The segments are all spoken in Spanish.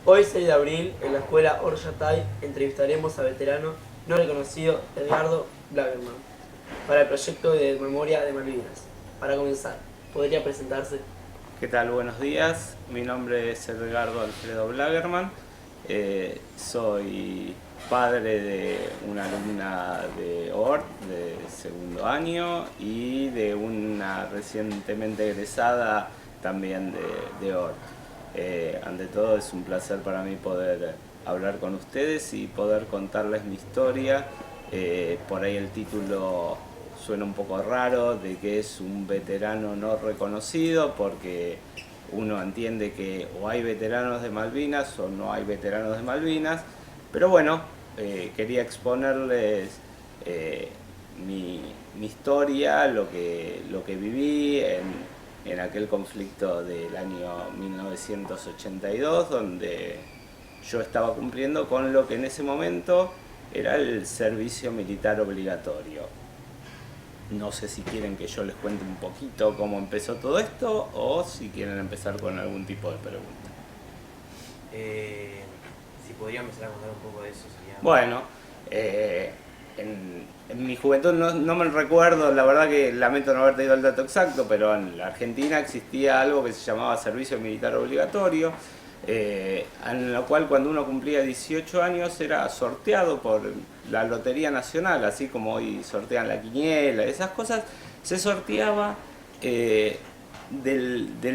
Hoy 6 de abril, en la escuela Orsatay, entrevistaremos al veterano no reconocido Edgardo Blagerman para el proyecto de memoria de Malvinas. Para comenzar, ¿podría presentarse? ¿Qué tal? Buenos días. Mi nombre es Edgardo Alfredo Blagerman. Soy padre de una alumna de ORT de segundo año y de una recientemente egresada también de ORT. Ante todo es un placer para mí poder hablar con ustedes y poder contarles mi historia. Por ahí el título suena un poco raro de que es un veterano no reconocido, porque uno entiende que o hay veteranos de Malvinas o no hay veteranos de Malvinas, pero bueno, quería exponerles mi historia, lo que viví en aquel conflicto del año 1982, donde yo estaba cumpliendo con lo que en ese momento era el servicio militar obligatorio. No sé si quieren que yo les cuente un poquito cómo empezó todo esto o si quieren empezar con algún tipo de pregunta. Si podría empezar a contar un poco de eso sería... Bueno, eh, en mi juventud no me recuerdo, la verdad que lamento no haber tenido el dato exacto, pero en la Argentina existía algo que se llamaba servicio militar obligatorio, en lo cual cuando uno cumplía 18 años era sorteado por la Lotería Nacional, así como hoy sortean la quiniela, esas cosas, se sorteaba del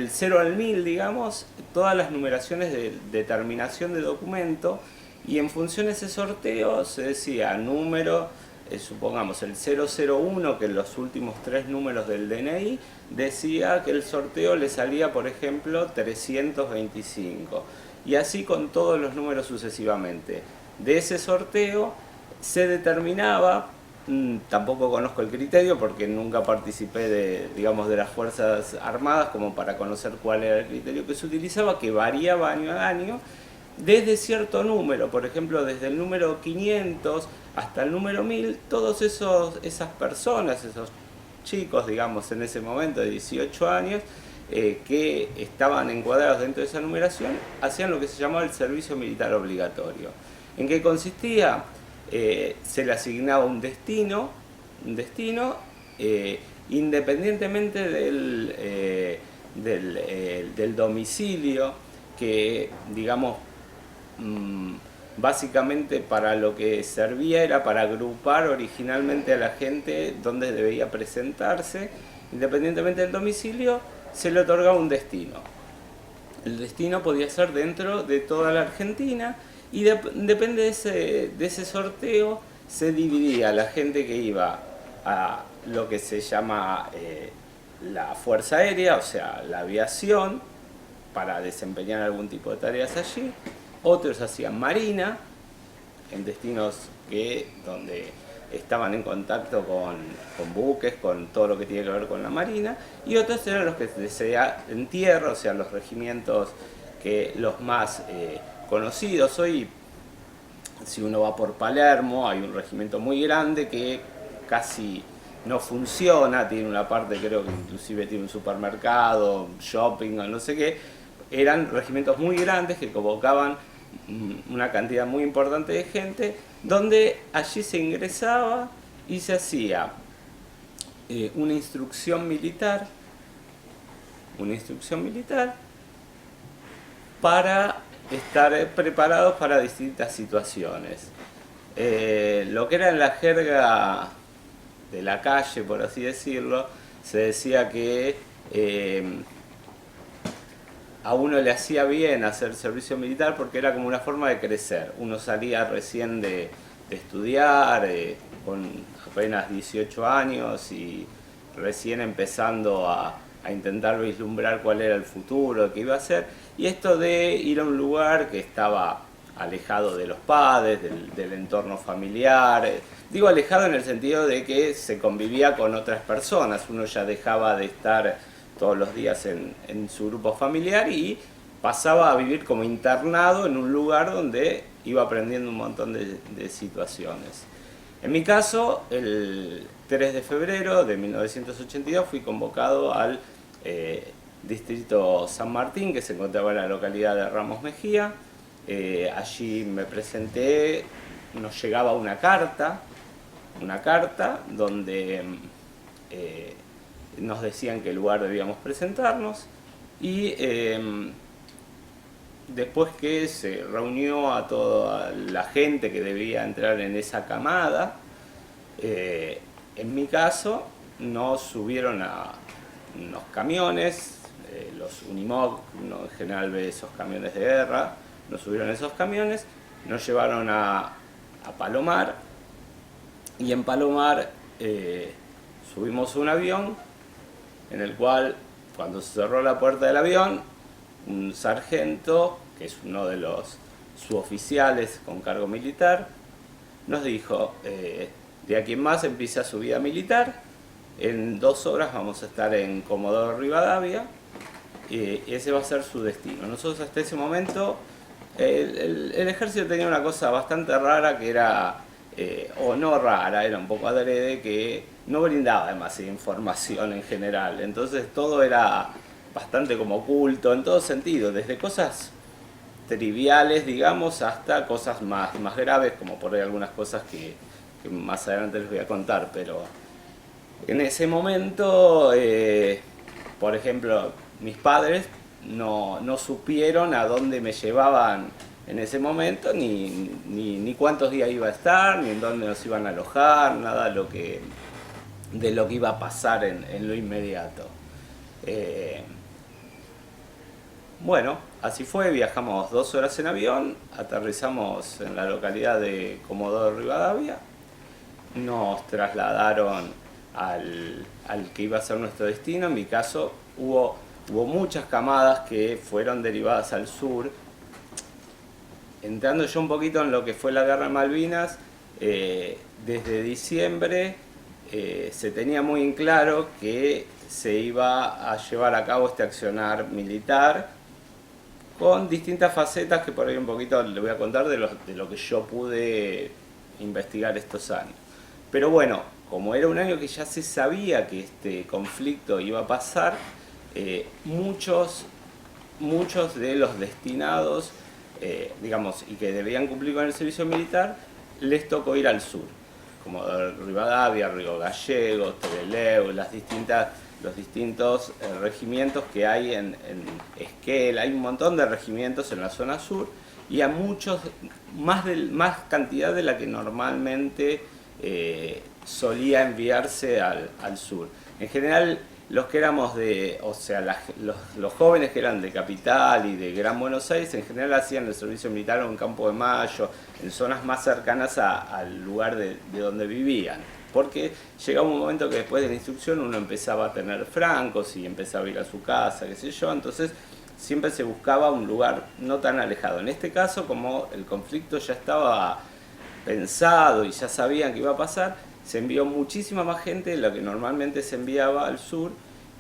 0 al 1000, digamos, todas las numeraciones de terminación de documento, y en función de ese sorteo se decía número, supongamos el 001, que en los últimos tres números del DNI, decía que el sorteo le salía, por ejemplo, 325. Y así con todos los números sucesivamente. De ese sorteo se determinaba, tampoco conozco el criterio porque nunca participé de las Fuerzas Armadas como para conocer cuál era el criterio que se utilizaba, que variaba año a año, desde cierto número, por ejemplo, desde el número 500 hasta el número 1000, todos esas personas, esos chicos, digamos, en ese momento de 18 años, que estaban encuadrados dentro de esa numeración, hacían lo que se llamaba el servicio militar obligatorio. ¿En qué consistía? Se le asignaba un destino independientemente del domicilio, que, digamos, básicamente para lo que servía era para agrupar originalmente a la gente donde debía presentarse. Independientemente del domicilio, se le otorgaba un destino. El destino podía ser dentro de toda la Argentina y depende de ese sorteo se dividía la gente que iba a lo que se llama la Fuerza Aérea, o sea, la aviación, para desempeñar algún tipo de tareas allí. Otros hacían marina, en destinos donde estaban en contacto con buques, con todo lo que tiene que ver con la marina, y otros eran los que se en tierra, o sea, los regimientos los más conocidos. Hoy, si uno va por Palermo, hay un regimiento muy grande que casi no funciona, tiene una parte, creo que inclusive tiene un supermercado, shopping o no sé qué. Eran regimientos muy grandes que convocaban una cantidad muy importante de gente, donde allí se ingresaba y se hacía una instrucción militar para estar preparados para distintas situaciones. Lo que era en la jerga de la calle, por así decirlo, se decía que a uno le hacía bien hacer servicio militar porque era como una forma de crecer. Uno salía recién de estudiar, con apenas 18 años y recién empezando a intentar vislumbrar cuál era el futuro que iba a hacer. Y esto de ir a un lugar que estaba alejado de los padres, del entorno familiar, digo alejado en el sentido de que se convivía con otras personas, uno ya dejaba de estar todos los días en su grupo familiar y pasaba a vivir como internado en un lugar donde iba aprendiendo un montón de situaciones. En mi caso, el 3 de febrero de 1982 fui convocado al distrito San Martín, que se encontraba en la localidad de Ramos Mejía, Allí me presenté, nos llegaba una carta donde nos decían qué lugar debíamos presentarnos y después que se reunió a toda la gente que debía entrar en esa camada, en mi caso nos subieron a unos camiones, los Unimog, uno en general ve esos camiones de guerra, nos subieron a esos camiones, nos llevaron a Palomar y en Palomar subimos a un avión en el cual cuando se cerró la puerta del avión, un sargento, que es uno de los suboficiales con cargo militar, nos dijo, de aquí en más empieza su vida militar, en 2 horas vamos a estar en Comodoro Rivadavia, y ese va a ser su destino. Nosotros hasta ese momento, el ejército tenía una cosa bastante rara que era, o no rara, era un poco adrede, que no brindaba demasiada información en general. Entonces todo era bastante como oculto en todo sentido, desde cosas triviales, digamos, hasta cosas más graves, como por ahí algunas cosas que más adelante les voy a contar. Pero en ese momento, por ejemplo, mis padres no supieron a dónde me llevaban en ese momento, ni cuántos días iba a estar, ni en dónde nos iban a alojar, nada de lo que iba a pasar en lo inmediato. Bueno, así fue, viajamos 2 horas en avión, aterrizamos en la localidad de Comodoro Rivadavia, nos trasladaron al que iba a ser nuestro destino. En mi caso hubo muchas camadas que fueron derivadas al sur. Entrando yo un poquito en lo que fue la Guerra de Malvinas, desde diciembre se tenía muy en claro que se iba a llevar a cabo este accionar militar con distintas facetas que por ahí un poquito le voy a contar de lo que yo pude investigar estos años. Pero bueno, como era un año que ya se sabía que este conflicto iba a pasar, muchos de los destinados, digamos, y que debían cumplir con el servicio militar, les tocó ir al sur, como Rivadavia, Río Gallegos, Trelew, los distintos regimientos que hay en Esquel. Hay un montón de regimientos en la zona sur y a muchos, más cantidad de la que normalmente solía enviarse al sur. En general, los que éramos los jóvenes que eran de Capital y de Gran Buenos Aires, en general hacían el servicio militar en Campo de Mayo, en zonas más cercanas al lugar de donde vivían. Porque llegaba un momento que después de la instrucción uno empezaba a tener francos y empezaba a ir a su casa, qué sé yo, entonces siempre se buscaba un lugar no tan alejado. En este caso, como el conflicto ya estaba pensado y ya sabían que iba a pasar, se envió muchísima más gente de lo que normalmente se enviaba al sur.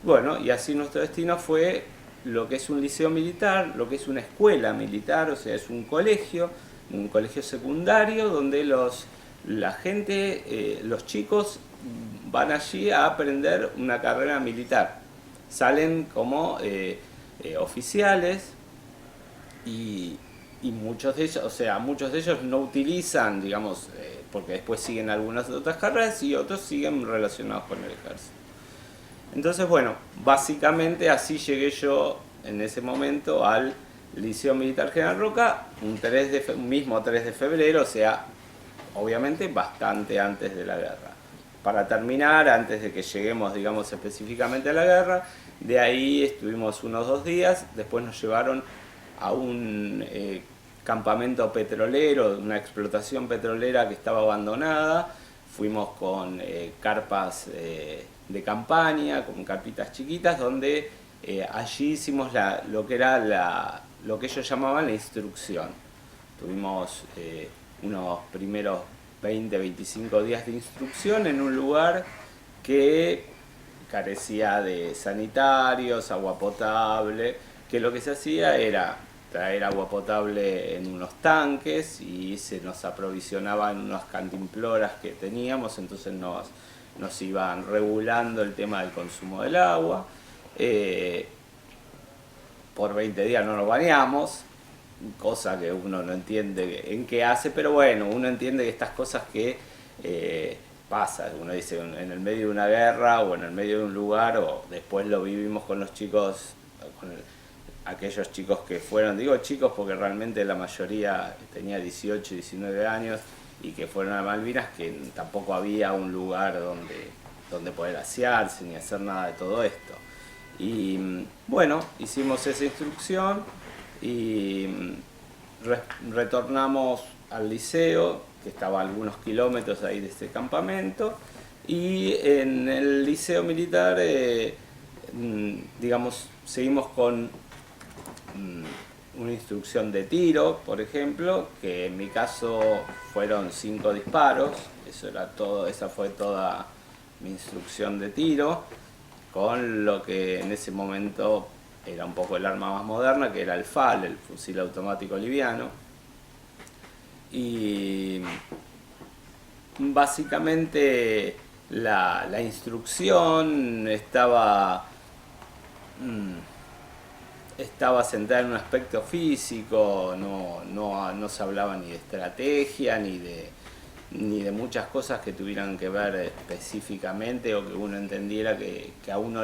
Bueno, y así nuestro destino fue lo que es un liceo militar, lo que es una escuela militar, o sea, es un colegio secundario donde los chicos van allí a aprender una carrera militar. Salen como oficiales y muchos de ellos no utilizan, digamos, porque después siguen algunas otras carreras y otros siguen relacionados con el ejército. Entonces, bueno, básicamente así llegué yo en ese momento al Liceo Militar General Roca, un mismo 3 de febrero, o sea, obviamente bastante antes de la guerra. Para terminar, antes de que lleguemos, digamos, específicamente a la guerra, de ahí estuvimos unos 2 días, después nos llevaron a un campamento petrolero, una explotación petrolera que estaba abandonada. Fuimos con carpas de campaña, con carpitas chiquitas, donde allí hicimos lo que ellos llamaban la instrucción. Tuvimos unos primeros 20-25 días de instrucción en un lugar que carecía de sanitarios, agua potable, que lo que se hacía era traer agua potable en unos tanques y se nos aprovisionaba en unas cantimploras que teníamos, entonces nos iban regulando el tema del consumo del agua. Por 20 días no nos bañamos, cosa que uno no entiende en qué hace, pero bueno, uno entiende que estas cosas que pasan, uno dice en el medio de una guerra o en el medio de un lugar, o después lo vivimos con los chicos, aquellos chicos que fueron, digo chicos porque realmente la mayoría tenía 18, 19 años y que fueron a Malvinas, que tampoco había un lugar donde poder asearse ni hacer nada de todo esto. Y bueno, hicimos esa instrucción y retornamos al liceo, que estaba a algunos kilómetros ahí de este campamento, y en el liceo militar, digamos, seguimos con una instrucción de tiro, por ejemplo, que en mi caso fueron 5 disparos, eso era todo, esa fue toda mi instrucción de tiro, con lo que en ese momento era un poco el arma más moderna, que era el FAL, el fusil automático liviano. Y básicamente la instrucción estaba centrada en un aspecto físico, no se hablaba ni de estrategia, ni de muchas cosas que tuvieran que ver específicamente o que uno entendiera que a uno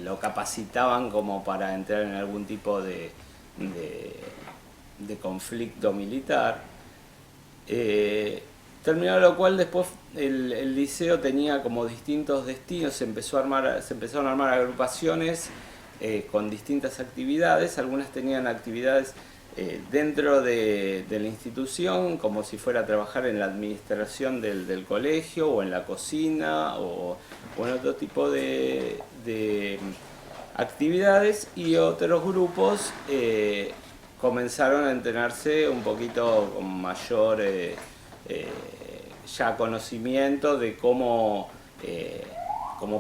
lo capacitaban como para entrar en algún tipo de conflicto militar. Terminado lo cual después el liceo tenía como distintos destinos, se empezaron a armar agrupaciones con distintas actividades, algunas tenían actividades dentro de la institución, como si fuera a trabajar en la administración del colegio o en la cocina o en otro tipo de actividades, y otros grupos comenzaron a entrenarse un poquito con mayor ya conocimiento de cómo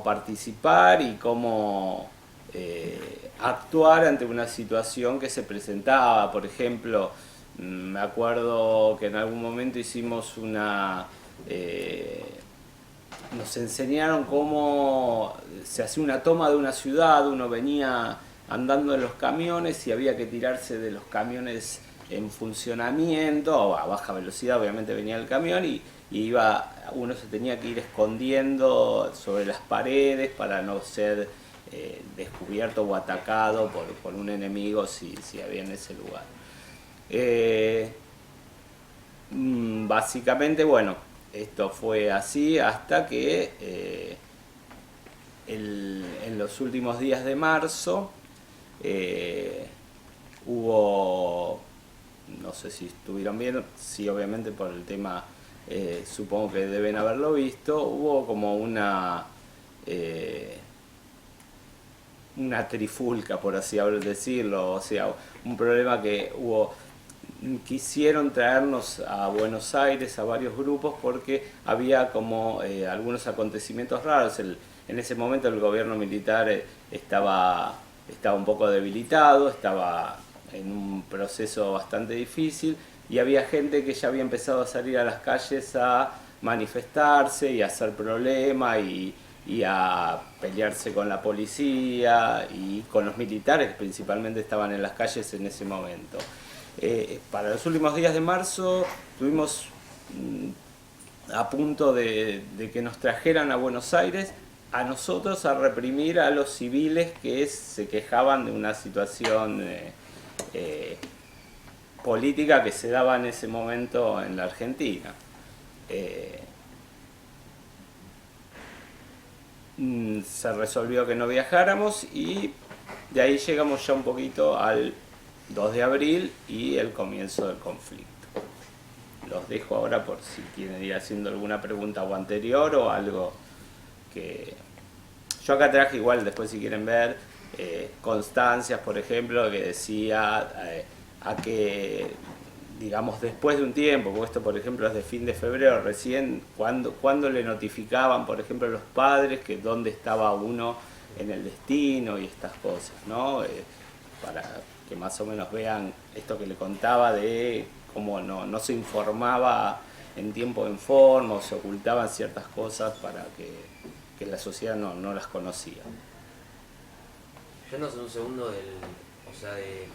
participar y cómo actuar ante una situación que se presentaba. Por ejemplo, me acuerdo que en algún momento hicimos nos enseñaron cómo se hacía una toma de una ciudad, uno venía andando en los camiones y había que tirarse de los camiones en funcionamiento, a baja velocidad obviamente venía el camión y uno se tenía que ir escondiendo sobre las paredes para no ser descubierto o atacado por un enemigo si había en ese lugar. Básicamente, bueno, esto fue así hasta que en los últimos días de marzo hubo, no sé si estuvieron viendo, sí, obviamente por el tema, supongo que deben haberlo visto, hubo como una trifulca, por así decirlo, o sea, un problema que hubo. Quisieron traernos a Buenos Aires a varios grupos porque había como algunos acontecimientos raros. En ese momento el gobierno militar estaba un poco debilitado, estaba en un proceso bastante difícil y había gente que ya había empezado a salir a las calles a manifestarse y a hacer problemas y a pelearse con la policía y con los militares que principalmente estaban en las calles en ese momento. Para los últimos días de marzo estuvimos a punto de que nos trajeran a Buenos Aires a nosotros a reprimir a los civiles que se quejaban de una situación política que se daba en ese momento en la Argentina. Se resolvió que no viajáramos y de ahí llegamos ya un poquito al 2 de abril y el comienzo del conflicto. Los dejo ahora por si quieren ir haciendo alguna pregunta o anterior o algo que... Yo acá traje igual, después si quieren ver, constancias, por ejemplo, que decía a que, digamos, después de un tiempo, porque esto por ejemplo es de fin de febrero, recién cuando le notificaban, por ejemplo, a los padres que dónde estaba uno en el destino y estas cosas, ¿no? Para que más o menos vean esto que le contaba de cómo no se informaba en tiempo en forma o se ocultaban ciertas cosas para que la sociedad no las conocía. Yéndose un segundo de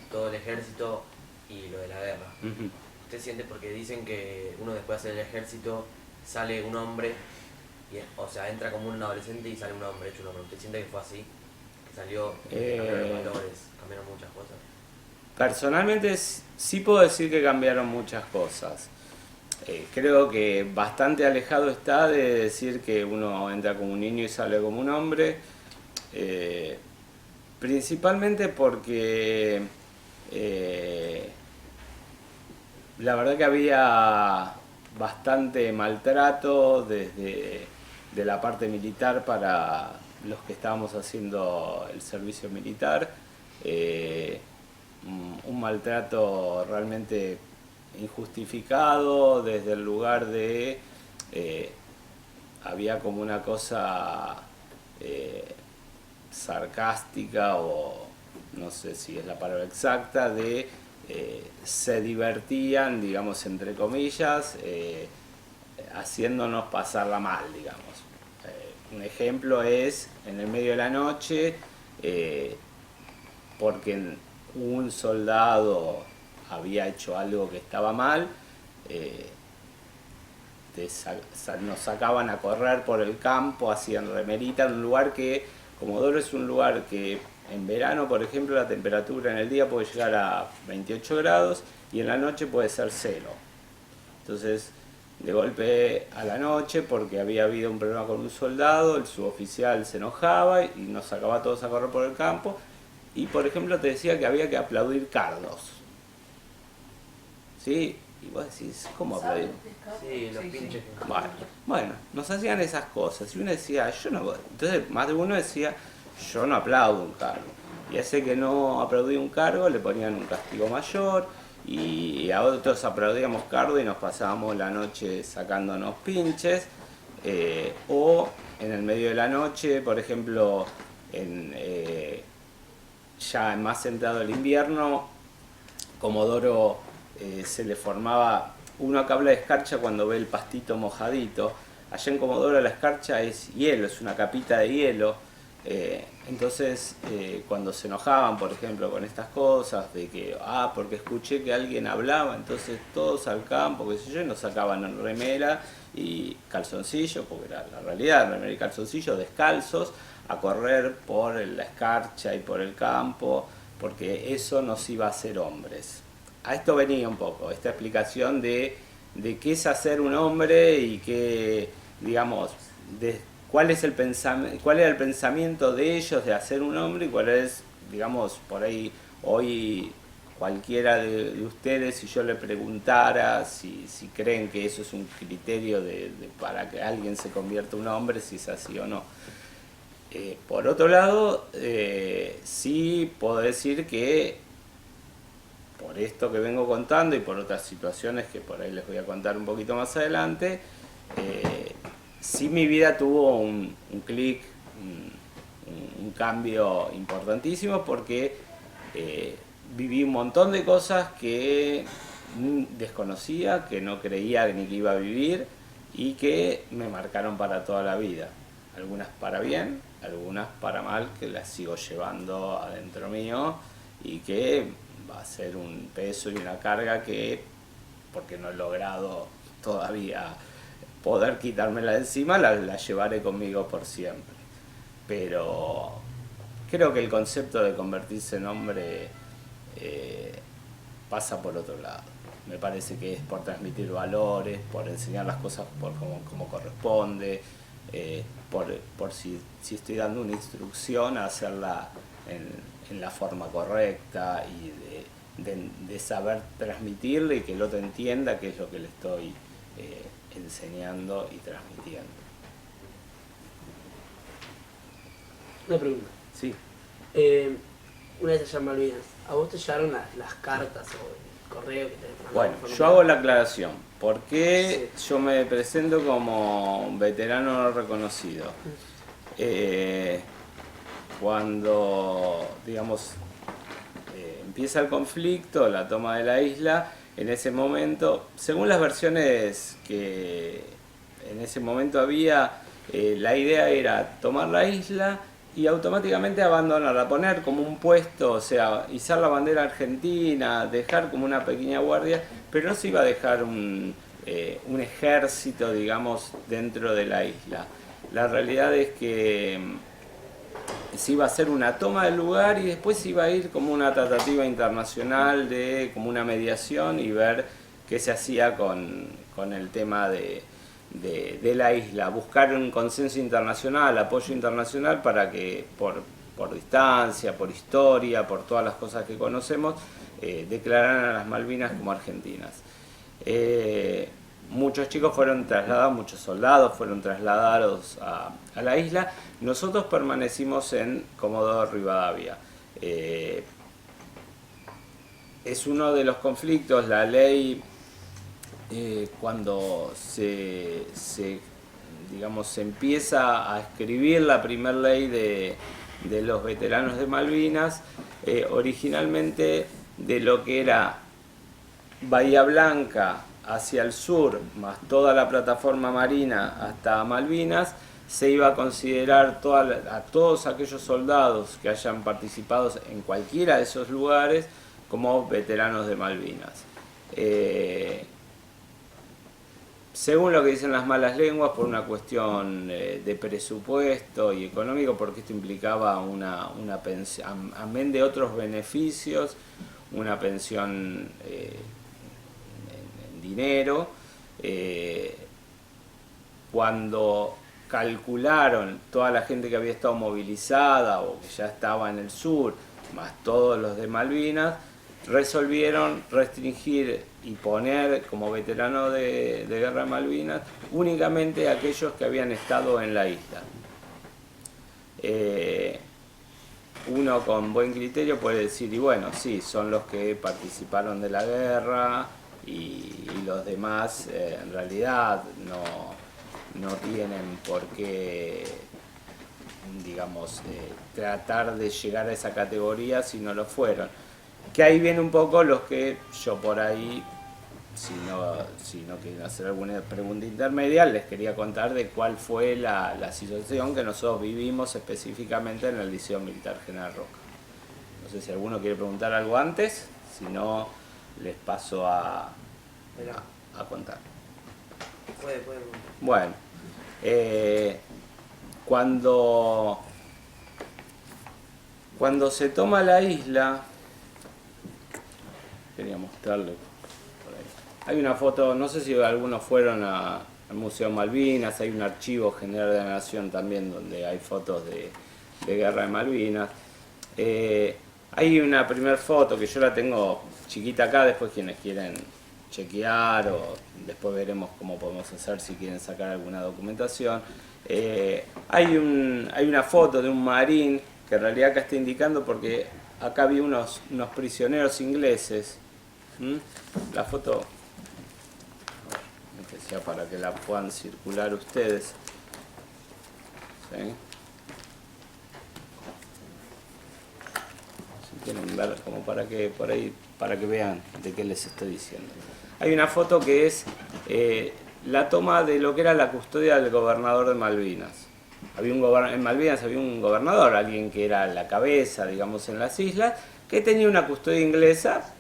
todo el ejército, y lo de la guerra. Ujú. ¿Usted siente, porque dicen que uno después de hacer el ejército sale un hombre, y, o sea, entra como un adolescente y sale un hombre, hecho un hombre? ¿Usted siente que fue así? Que salió, cambiaron los valores, cambiaron muchas cosas. Personalmente sí puedo decir que cambiaron muchas cosas. Creo que bastante alejado está de decir que uno entra como un niño y sale como un hombre. Principalmente porque la verdad que había bastante maltrato desde de la parte militar para los que estábamos haciendo el servicio militar. Eh, un maltrato realmente injustificado desde el lugar de eh, había como una cosa sarcástica o no sé si es la palabra exacta de se divertían, digamos entre comillas, haciéndonos pasarla mal, digamos. Un ejemplo es en el medio de la noche, porque un soldado había hecho algo que estaba mal, nos sacaban a correr por el campo, hacían remerita en un lugar que, Comodoro es un lugar que en verano, por ejemplo, la temperatura en el día puede llegar a 28 grados y en la noche puede ser 0. Entonces, de golpe a la noche, porque había habido un problema con un soldado, el suboficial se enojaba y nos sacaba a todos a correr por el campo. Y, por ejemplo, te decía que había que aplaudir cardos. ¿Sí? Y vos decís, ¿cómo aplaudir? Sí, los pinches. Bueno, nos hacían esas cosas. Y uno decía, yo no. Entonces, más de uno decía, yo no aplaudo un cargo. Y a ese que no aplaudía un cargo le ponían un castigo mayor. Y a otros aplaudíamos cargo y nos pasábamos la noche sacándonos pinches. O en el medio de la noche, por ejemplo, ya más entrado el invierno, Comodoro se le formaba, uno acá habla de escarcha cuando ve el pastito mojadito, allá en Comodoro la escarcha es hielo, es una capita de hielo. Entonces cuando se enojaban, por ejemplo, con estas cosas, de que, porque escuché que alguien hablaba, entonces todos al campo, qué sé yo, y nos sacaban en remera y calzoncillo, porque era la realidad, remera y calzoncillo, descalzos, a correr por la escarcha y por el campo, porque eso nos iba a hacer hombres. A esto venía un poco, esta explicación de qué es hacer un hombre y qué, digamos, cuál era el pensamiento de ellos de hacer un hombre y cuál es, digamos, por ahí hoy cualquiera de ustedes, si yo le preguntara si creen que eso es un criterio para que alguien se convierta en un hombre, si es así o no. Por otro lado, sí puedo decir que por esto que vengo contando y por otras situaciones que por ahí les voy a contar un poquito más adelante, sí mi vida tuvo un clic, un cambio importantísimo porque viví un montón de cosas que desconocía, que no creía ni que iba a vivir y que me marcaron para toda la vida. Algunas para bien, algunas para mal, que las sigo llevando adentro mío y que va a ser un peso y una carga que, porque no he logrado todavía poder quitármela de encima, la llevaré conmigo por siempre. Pero creo que el concepto de convertirse en hombre pasa por otro lado. Me parece que es por transmitir valores, por enseñar las cosas como corresponde, por si estoy dando una instrucción, a hacerla en la forma correcta y de saber transmitirle y que el otro entienda qué es lo que le estoy enseñando y transmitiendo. Una pregunta. Sí. Una vez allá en Malvinas, ¿a vos te llegaron las cartas o el correo que te mandaron? Bueno, yo hago la aclaración. ¿Por qué yo me presento como veterano no reconocido? Cuando, digamos, empieza el conflicto, la toma de la isla, en ese momento, según las versiones que en ese momento había, la idea era tomar la isla y automáticamente abandonarla, poner como un puesto, o sea, izar la bandera argentina, dejar como una pequeña guardia, pero no se iba a dejar un ejército, digamos, dentro de la isla. La realidad es que se iba a hacer una toma del lugar y después se iba a ir como una tratativa internacional de como una mediación y ver qué se hacía con el tema de la isla, buscar un consenso internacional, apoyo internacional para que por distancia, por historia, por todas las cosas que conocemos, declararan a las Malvinas como argentinas. Muchos chicos fueron trasladados, muchos soldados fueron trasladados a la isla. Nosotros permanecimos en Comodoro Rivadavia. Es uno de los conflictos, la ley, cuando digamos, se empieza a escribir la primera ley de los veteranos de Malvinas, originalmente de lo que era Bahía Blanca hacia el sur, más toda la plataforma marina hasta Malvinas, se iba a considerar a todos aquellos soldados que hayan participado en cualquiera de esos lugares como veteranos de Malvinas. Según lo que dicen las malas lenguas, por una cuestión de presupuesto y económico, porque esto implicaba una pensión, amén de otros beneficios, una pensión en dinero. Cuando calcularon toda la gente que había estado movilizada o que ya estaba en el sur, más todos los de Malvinas, resolvieron restringir y poner como veterano de guerra de Malvinas únicamente a aquellos que habían estado en la isla. Uno con buen criterio puede decir, y bueno, sí, son los que participaron de la guerra y los demás en realidad no tienen por qué, digamos, tratar de llegar a esa categoría si no lo fueron. Que ahí viene un poco los que yo por ahí, si no quieren hacer alguna pregunta intermedia, les quería contar de cuál fue la situación que nosotros vivimos específicamente en el Liceo Militar General Roca. No sé si alguno quiere preguntar algo antes, si no les paso a contar. Puede. Bueno, cuando se toma la isla, quería mostrarle por ahí. Hay una foto, no sé si algunos fueron al Museo Malvinas, hay un archivo general de la Nación también donde hay fotos de Guerra de Malvinas. Hay una primera foto que yo la tengo chiquita acá, después quienes quieren chequear o después veremos cómo podemos hacer si quieren sacar alguna documentación. Hay una foto de un marín que en realidad acá está indicando porque acá vi unos prisioneros ingleses. La foto, que sea para que la puedan circular ustedes. ¿Sí? Si quieren ver, como para que por ahí, para que vean de qué les estoy diciendo. Hay una foto que es la toma de lo que era la custodia del gobernador de Malvinas. En Malvinas había un gobernador, alguien que era la cabeza, digamos, en las islas, que tenía una custodia inglesa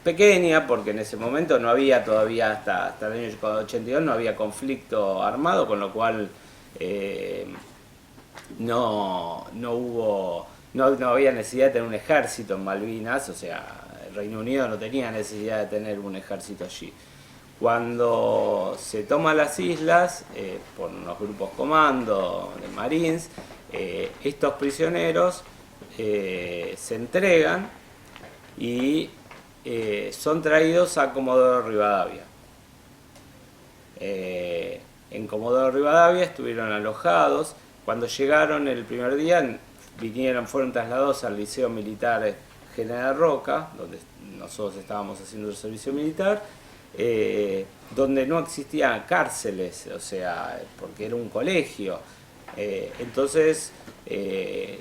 pequeña, porque en ese momento no había todavía, hasta el año 82, no había conflicto armado, con lo cual no había necesidad de tener un ejército en Malvinas, o sea, el Reino Unido no tenía necesidad de tener un ejército allí. Cuando se toman las islas por unos grupos comando de Marines, estos prisioneros se entregan y son traídos a Comodoro Rivadavia. En Comodoro Rivadavia estuvieron alojados. Cuando llegaron el primer día, fueron trasladados al Liceo Militar General Roca, donde nosotros estábamos haciendo el servicio militar, donde no existían cárceles, o sea, porque era un colegio. Entonces,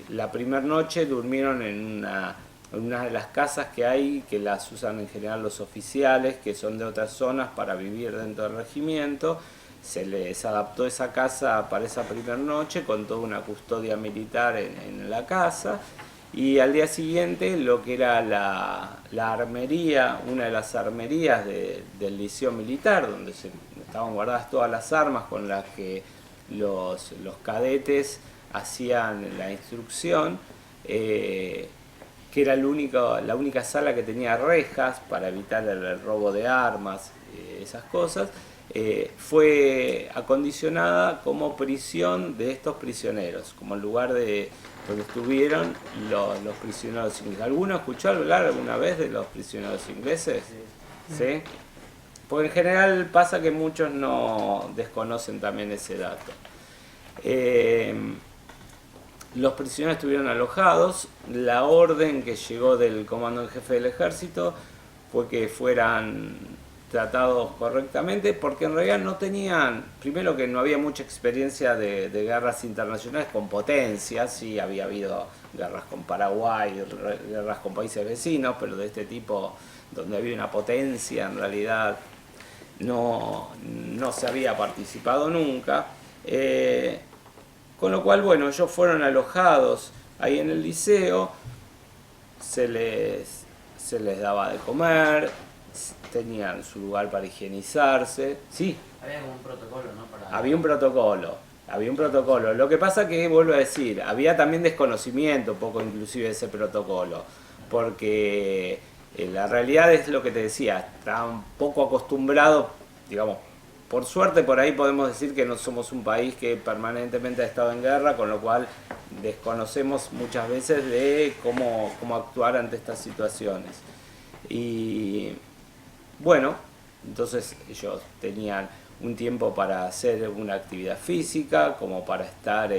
la primera noche durmieron en una de las casas que hay, que las usan en general los oficiales, que son de otras zonas para vivir dentro del regimiento. se les adaptó esa casa para esa primera noche con toda una custodia militar en la casa. Y al día siguiente lo que era la armería, una de las armerías del liceo militar, donde estaban guardadas todas las armas con las que los cadetes hacían la instrucción, que era la única sala que tenía rejas para evitar el robo de armas, esas cosas, fue acondicionada como prisión de estos prisioneros, como el lugar donde estuvieron los prisioneros ingleses. ¿Alguno escuchó hablar alguna vez de los prisioneros ingleses? ¿Sí? Porque en general pasa que muchos no desconocen también ese dato. Los prisioneros estuvieron alojados. La orden que llegó del comando en jefe del ejército fue que fueran tratados correctamente, porque en realidad no tenían, primero que no había mucha experiencia de guerras internacionales con potencias. Sí había habido guerras con Paraguay, guerras con países vecinos, pero de este tipo, donde había una potencia, en realidad no se había participado nunca. Con lo cual, bueno, ellos fueron alojados ahí en el liceo, se les daba de comer, tenían su lugar para higienizarse. Sí. Había como un protocolo, ¿no? Había un protocolo. Lo que pasa que, vuelvo a decir, había también desconocimiento, un poco inclusive de ese protocolo, porque la realidad es lo que te decía, estaban poco acostumbrados, digamos. Por suerte, por ahí podemos decir que no somos un país que permanentemente ha estado en guerra, con lo cual desconocemos muchas veces de cómo actuar ante estas situaciones. Y bueno, entonces ellos tenían un tiempo para hacer una actividad física, como para estar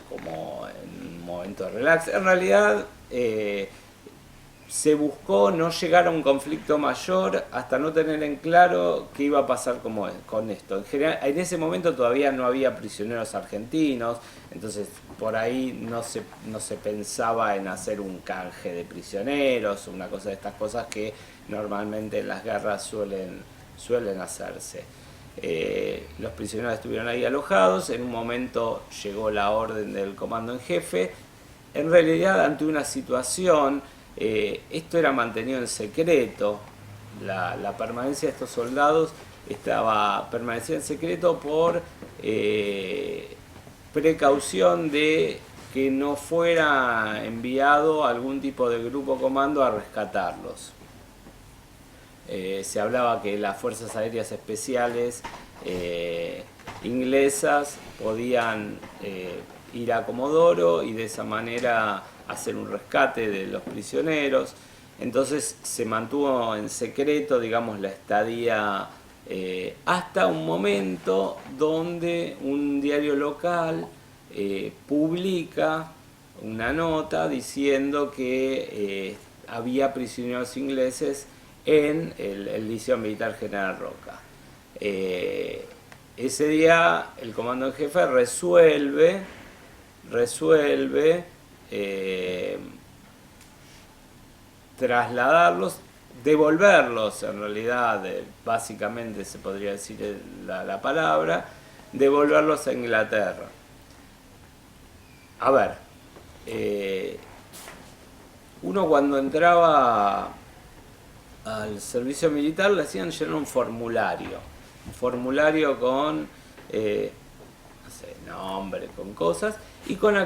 como en un momento de relax. En realidad se buscó no llegar a un conflicto mayor hasta no tener en claro qué iba a pasar con esto. En general, en ese momento todavía no había prisioneros argentinos, entonces por ahí no se pensaba en hacer un canje de prisioneros, una cosa de estas cosas que normalmente en las guerras suelen hacerse. Los prisioneros estuvieron ahí alojados, en un momento llegó la orden del comando en jefe. En realidad, ante una situación, esto era mantenido en secreto, la permanencia de estos soldados permanecía en secreto por precaución de que no fuera enviado algún tipo de grupo comando a rescatarlos. Se hablaba que las fuerzas aéreas especiales inglesas podían ir a Comodoro y de esa manera hacer un rescate de los prisioneros. Entonces se mantuvo en secreto, digamos, la estadía hasta un momento donde un diario local publica una nota diciendo que había prisioneros ingleses en el Liceo Militar General Roca. Ese día el comando en jefe resuelve trasladarlos, devolverlos, en realidad, básicamente se podría decir la palabra, devolverlos a Inglaterra. A ver, uno cuando entraba al servicio militar le hacían llenar un formulario con no sé, nombre, con cosas y con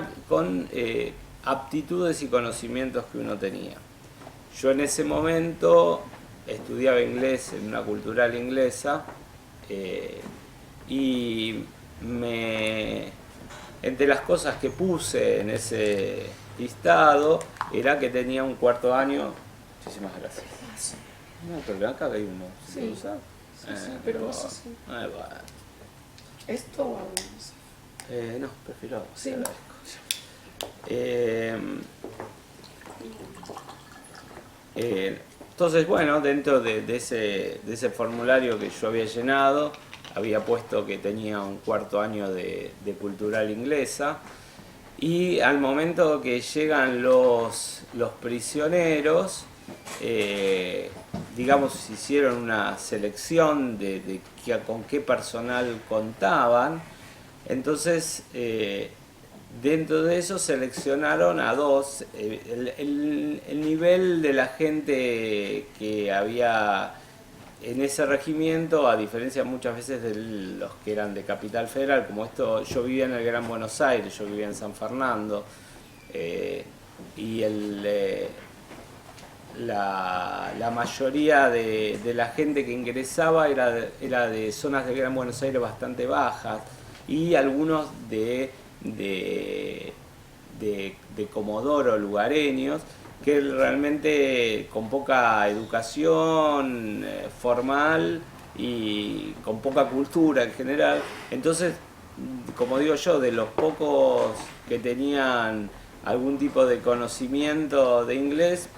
aptitudes y conocimientos que uno tenía. Yo en ese momento estudiaba inglés en una cultural inglesa y entre las cosas que puse en ese listado era que tenía un cuarto año. Muchísimas gracias. No, pero acá hay uno. ¿Se puede usar? Sí, pero no sé si... bueno. ¿Esto o...? No, prefiero... Sí. Entonces, bueno, dentro de ese formulario que yo había llenado, había puesto que tenía un cuarto año de cultural inglesa, y al momento que llegan los prisioneros, digamos, hicieron una selección de con qué personal contaban. Entonces, dentro de eso seleccionaron a dos. El nivel de la gente que había en ese regimiento, a diferencia muchas veces de los que eran de Capital Federal, como esto, yo vivía en el Gran Buenos Aires, yo vivía en San Fernando, y la mayoría de la gente que ingresaba era de zonas del Gran Buenos Aires bastante bajas, y algunos de Comodoro, lugareños, que realmente con poca educación formal y con poca cultura en general. Entonces, como digo yo, de los pocos que tenían algún tipo de conocimiento de inglés,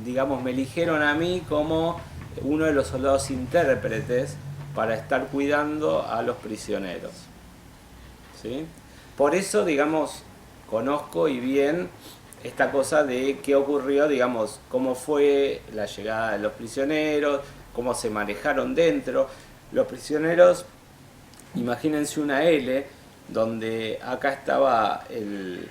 digamos, me eligieron a mí como uno de los soldados intérpretes para estar cuidando a los prisioneros. ¿Sí? Por eso, digamos, conozco y bien esta cosa de qué ocurrió, digamos, cómo fue la llegada de los prisioneros, cómo se manejaron dentro. Los prisioneros, imagínense una L, donde acá estaba el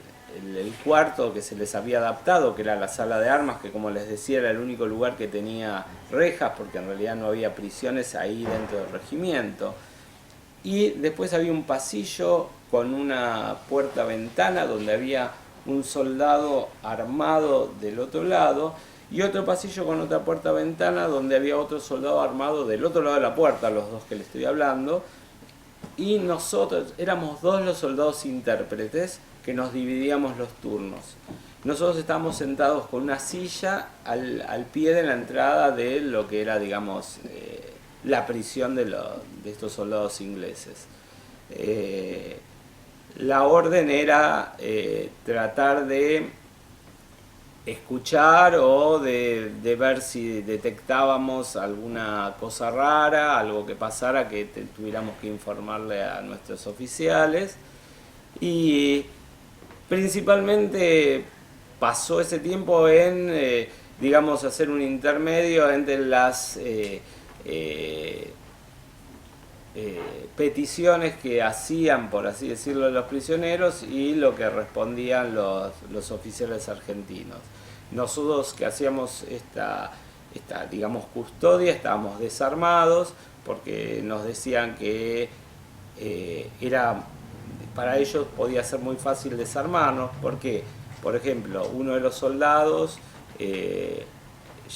cuarto que se les había adaptado, que era la sala de armas, que como les decía era el único lugar que tenía rejas, porque en realidad no había prisiones ahí dentro del regimiento. Y después había un pasillo con una puerta-ventana donde había un soldado armado del otro lado, y otro pasillo con otra puerta-ventana donde había otro soldado armado del otro lado de la puerta, los dos que le estoy hablando. Y nosotros éramos dos los soldados intérpretes que nos dividíamos los turnos. Nosotros estábamos sentados con una silla al pie de la entrada de lo que era, digamos, la prisión de estos soldados ingleses. La orden era tratar de escuchar o de ver si detectábamos alguna cosa rara, algo que pasara que tuviéramos que informarle a nuestros oficiales. Y principalmente pasó ese tiempo en, digamos, hacer un intermedio entre las peticiones que hacían, por así decirlo, los prisioneros y lo que respondían los oficiales argentinos. Nosotros que hacíamos esta digamos, custodia, estábamos desarmados porque nos decían que para ellos podía ser muy fácil desarmarnos, porque, por ejemplo, uno de los soldados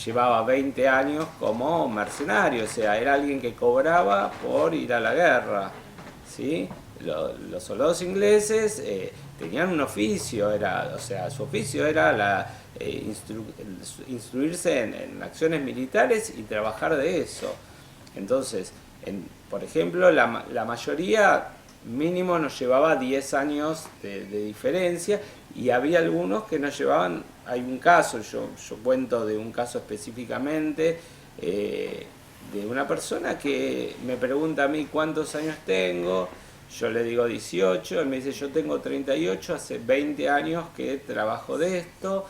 llevaba 20 años como mercenario, o sea, era alguien que cobraba por ir a la guerra, ¿sí? Los soldados ingleses tenían un oficio, o sea, su oficio era instruirse en acciones militares y trabajar de eso. Entonces, por ejemplo, la mayoría mínimo nos llevaba 10 años de diferencia, y había algunos que nos llevaban. Hay un caso, yo cuento de un caso específicamente, de una persona que me pregunta a mí cuántos años tengo, yo le digo 18, él me dice yo tengo 38, hace 20 años que trabajo de esto.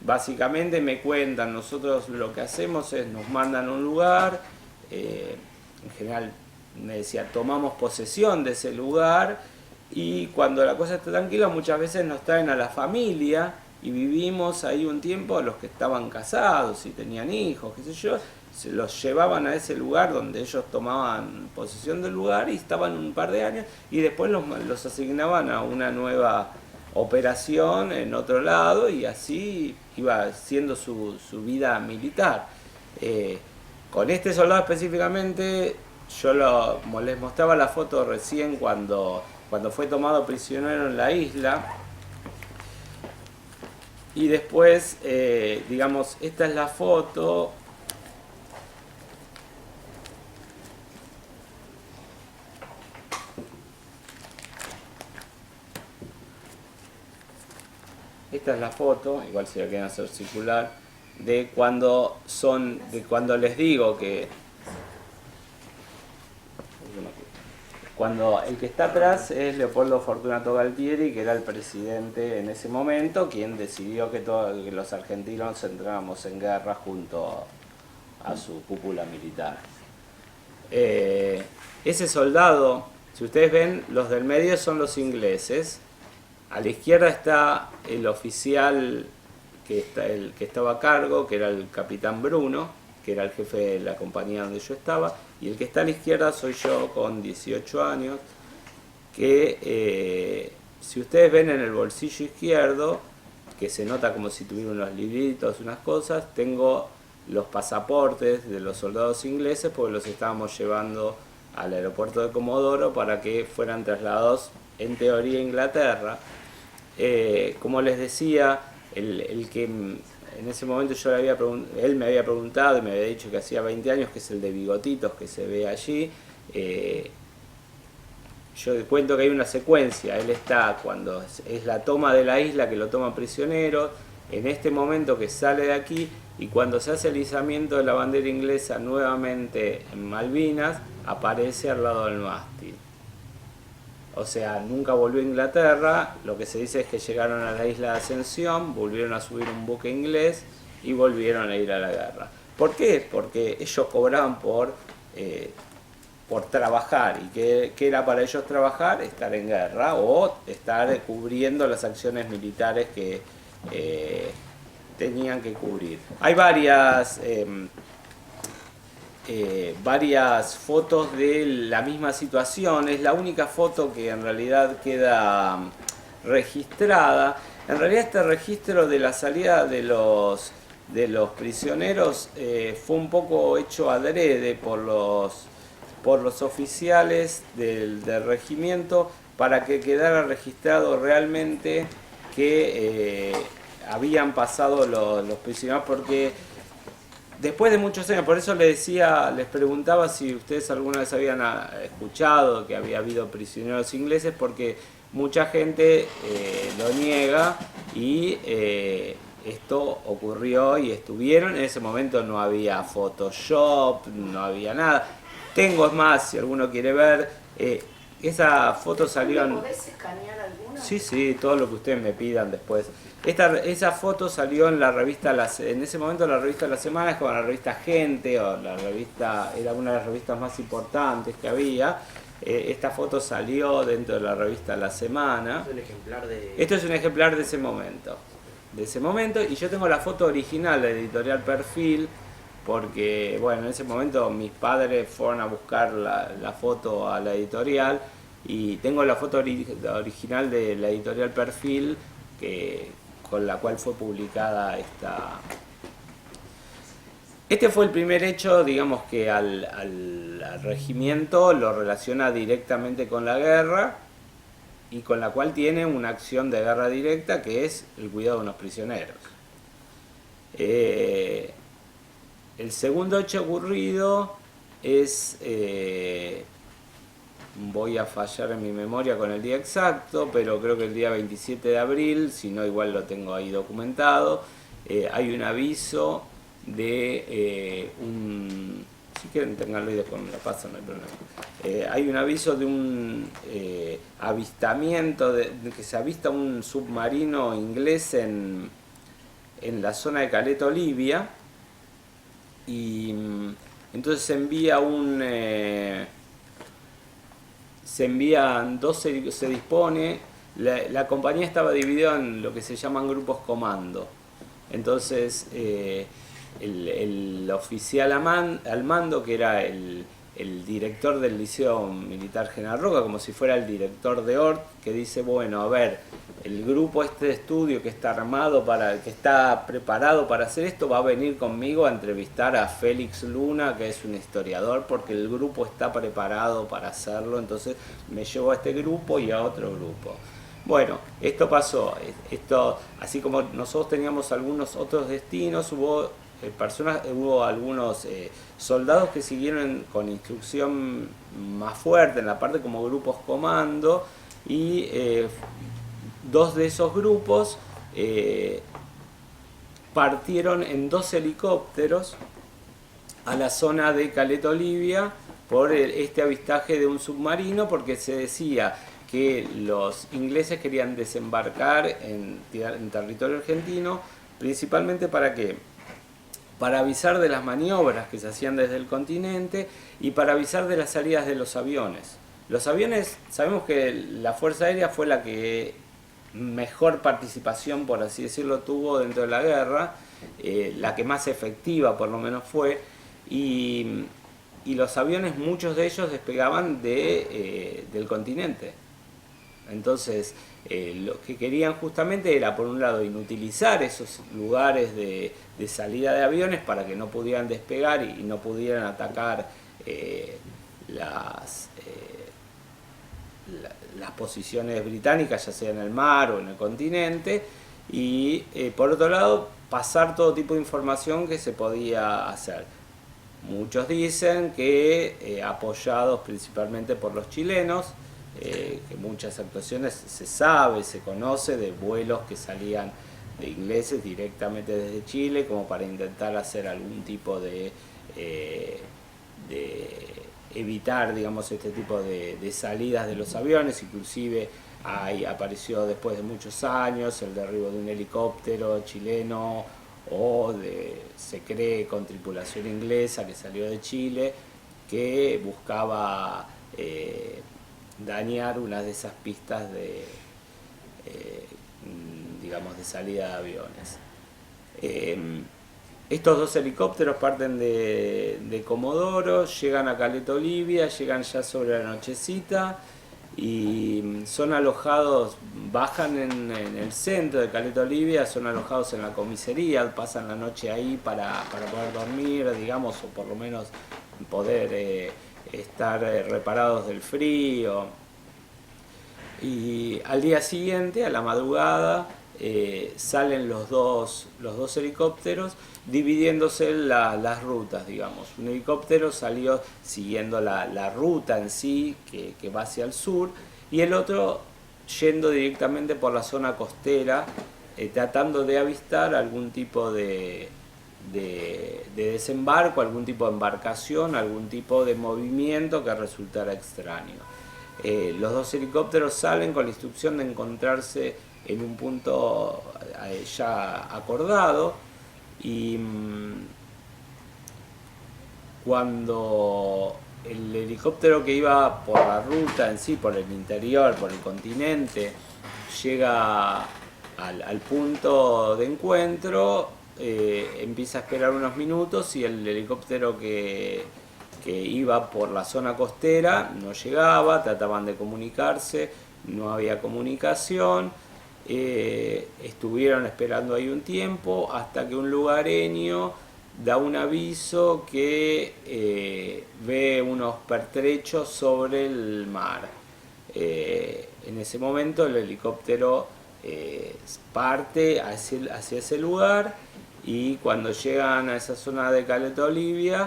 Básicamente me cuentan, nosotros lo que hacemos es nos mandan a un lugar, en general me decía, tomamos posesión de ese lugar, y cuando la cosa está tranquila muchas veces nos traen a la familia y vivimos ahí un tiempo. Los que estaban casados y tenían hijos, qué sé yo, se los llevaban a ese lugar donde ellos tomaban posesión del lugar y estaban un par de años, y después los asignaban a una nueva operación en otro lado, y así iba siendo su vida militar. Con este soldado específicamente, yo les mostraba la foto recién cuando fue tomado prisionero en la isla. Y después, digamos, esta es la foto. Esta es la foto, igual se la quieren hacer circular, de cuando les digo que Cuando el que está atrás es Leopoldo Fortunato Galtieri, que era el presidente en ese momento, quien decidió que los argentinos entráramos en guerra junto a su cúpula militar. Ese soldado, si ustedes ven, los del medio son los ingleses. A la izquierda está el oficial el que estaba a cargo, que era el capitán Bruno, que era el jefe de la compañía donde yo estaba, y el que está a la izquierda soy yo con 18 años, que si ustedes ven en el bolsillo izquierdo, que se nota como si tuviera unos libritos, unas cosas, tengo los pasaportes de los soldados ingleses porque los estábamos llevando al aeropuerto de Comodoro para que fueran trasladados en teoría a Inglaterra. Como les decía, el que en ese momento él me había preguntado y me había dicho que hacía 20 años, que es el de bigotitos que se ve allí. Yo cuento que hay una secuencia, él está cuando es la toma de la isla, que lo toman prisioneros, en este momento que sale de aquí, y cuando se hace el izamiento de la bandera inglesa nuevamente en Malvinas, aparece al lado del mástil. O sea, nunca volvió a Inglaterra, lo que se dice es que llegaron a la isla de Ascensión, volvieron a subir un buque inglés y volvieron a ir a la guerra. ¿Por qué? Porque ellos cobraban por trabajar. ¿Y qué era para ellos trabajar? Estar en guerra o estar cubriendo las acciones militares que tenían que cubrir. Hay varias fotos de la misma situación. Es la única foto que en realidad queda registrada. En realidad este registro de la salida de los prisioneros fue un poco hecho adrede por los oficiales del regimiento para que quedara registrado realmente que habían pasado los prisioneros, porque después de muchos años, por eso les preguntaba si ustedes alguna vez habían escuchado que había habido prisioneros ingleses, porque mucha gente lo niega y esto ocurrió y estuvieron. En ese momento no había Photoshop, no había nada. Tengo, es más, si alguno quiere ver, esa foto salió en... ¿Podés escanear alguna? Sí, todo lo que ustedes me pidan después. Esa foto salió en la revista, en ese momento la revista La Semana, es como la revista Gente, o la revista, era una de las revistas más importantes que había. Esta foto salió dentro de la revista La Semana. Esto es un ejemplar de ese momento. Y yo tengo la foto original de Editorial Perfil, porque bueno, en ese momento mis padres fueron a buscar la foto a la editorial, y tengo la foto original de la Editorial Perfil, con la cual fue publicada esta... Este fue el primer hecho, digamos, que al regimiento lo relaciona directamente con la guerra, y con la cual tiene una acción de guerra directa, que es el cuidado de unos prisioneros. El segundo hecho ocurrido es... voy a fallar en mi memoria con el día exacto, pero creo que el día 27 de abril, si no igual lo tengo ahí documentado, hay un aviso de si quieren tenerlo y después me lo pasan, no hay problema. Hay un aviso de un avistamiento, de que se avista un submarino inglés en la zona de Caleta, Libia, y entonces se dispone, la compañía estaba dividida en lo que se llaman grupos comando. Entonces el oficial al mando, que era el director del Liceo Militar General Roca, como si fuera el director de ORT, que dice, bueno, a ver, el grupo de estudio que está armado, que está preparado para hacer esto, va a venir conmigo a entrevistar a Félix Luna, que es un historiador, porque el grupo está preparado para hacerlo. Entonces me llevó a este grupo y a otro grupo. Bueno, esto pasó. Así como nosotros teníamos algunos otros destinos, hubo algunos soldados que siguieron con instrucción más fuerte en la parte como grupos comando, y dos de esos grupos partieron en 2 helicópteros a la zona de Caleta, Libia, por este avistaje de un submarino, porque se decía que los ingleses querían desembarcar en territorio argentino, principalmente ¿para qué? Para avisar de las maniobras que se hacían desde el continente y para avisar de las salidas de los aviones. Los aviones, sabemos que la Fuerza Aérea fue la que mejor participación, por así decirlo, tuvo dentro de la guerra, la que más efectiva por lo menos fue, y los aviones, muchos de ellos despegaban del continente. Entonces, lo que querían justamente era, por un lado, inutilizar esos lugares de salida de aviones para que no pudieran despegar y no pudieran atacar las posiciones británicas, ya sea en el mar o en el continente, y por otro lado, pasar todo tipo de información que se podía hacer. Muchos dicen que apoyados principalmente por los chilenos, que muchas actuaciones se sabe, se conoce de vuelos que salían de ingleses directamente desde Chile como para intentar hacer algún tipo de evitar, digamos, este tipo de salidas de los aviones. Inclusive ahí apareció después de muchos años el derribo de un helicóptero chileno se cree con tripulación inglesa que salió de Chile, que buscaba dañar una de esas pistas digamos, de salida de aviones. Estos dos helicópteros parten de Comodoro, llegan a Caleta Olivia, llegan ya sobre la nochecita y son alojados, bajan en el centro de Caleta Olivia, son alojados en la comisaría, pasan la noche ahí para poder dormir, digamos, o por lo menos poder estar reparados del frío. Y al día siguiente, a la madrugada, salen los dos helicópteros dividiéndose las rutas, digamos. Un helicóptero salió siguiendo la ruta en sí, que va hacia el sur, y el otro yendo directamente por la zona costera, tratando de avistar algún tipo de desembarco, algún tipo de embarcación, algún tipo de movimiento que resultara extraño. Los dos helicópteros salen con la instrucción de encontrarse en un punto ya acordado, y cuando el helicóptero que iba por la ruta en sí, por el interior, por el continente, llega al punto de encuentro, empieza a esperar unos minutos y el helicóptero que iba por la zona costera no llegaba, trataban de comunicarse, no había comunicación. Estuvieron esperando ahí un tiempo hasta que un lugareño da un aviso que ve unos pertrechos sobre el mar. En ese momento el helicóptero parte hacia ese lugar, y cuando llegan a esa zona de Caleta Olivia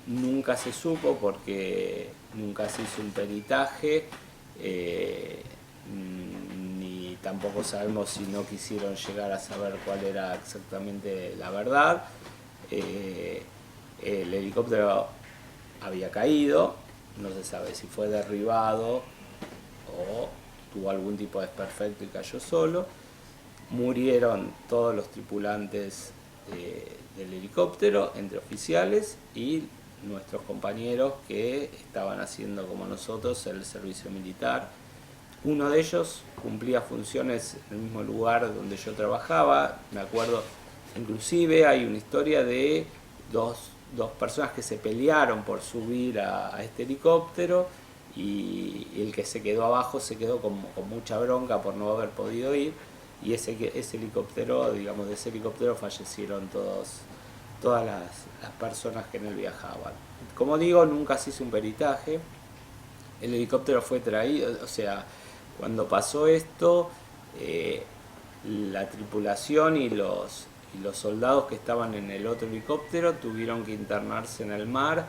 nunca se supo, porque nunca se hizo un peritaje, ni tampoco sabemos si no quisieron llegar a saber cuál era exactamente la verdad. El helicóptero había caído, no se sabe si fue derribado o tuvo algún tipo de desperfecto y cayó solo. Murieron todos los tripulantes del helicóptero, entre oficiales y nuestros compañeros que estaban haciendo, como nosotros, el servicio militar. Uno de ellos cumplía funciones en el mismo lugar donde yo trabajaba. Me acuerdo, inclusive hay una historia de dos personas que se pelearon por subir a este helicóptero, y el que se quedó abajo se quedó con mucha bronca por no haber podido ir, y ese helicóptero, digamos, de ese helicóptero fallecieron todas las personas que en él viajaban. Como digo, nunca se hizo un peritaje. El helicóptero fue traído, o sea, cuando pasó esto, la tripulación y los soldados que estaban en el otro helicóptero tuvieron que internarse en el mar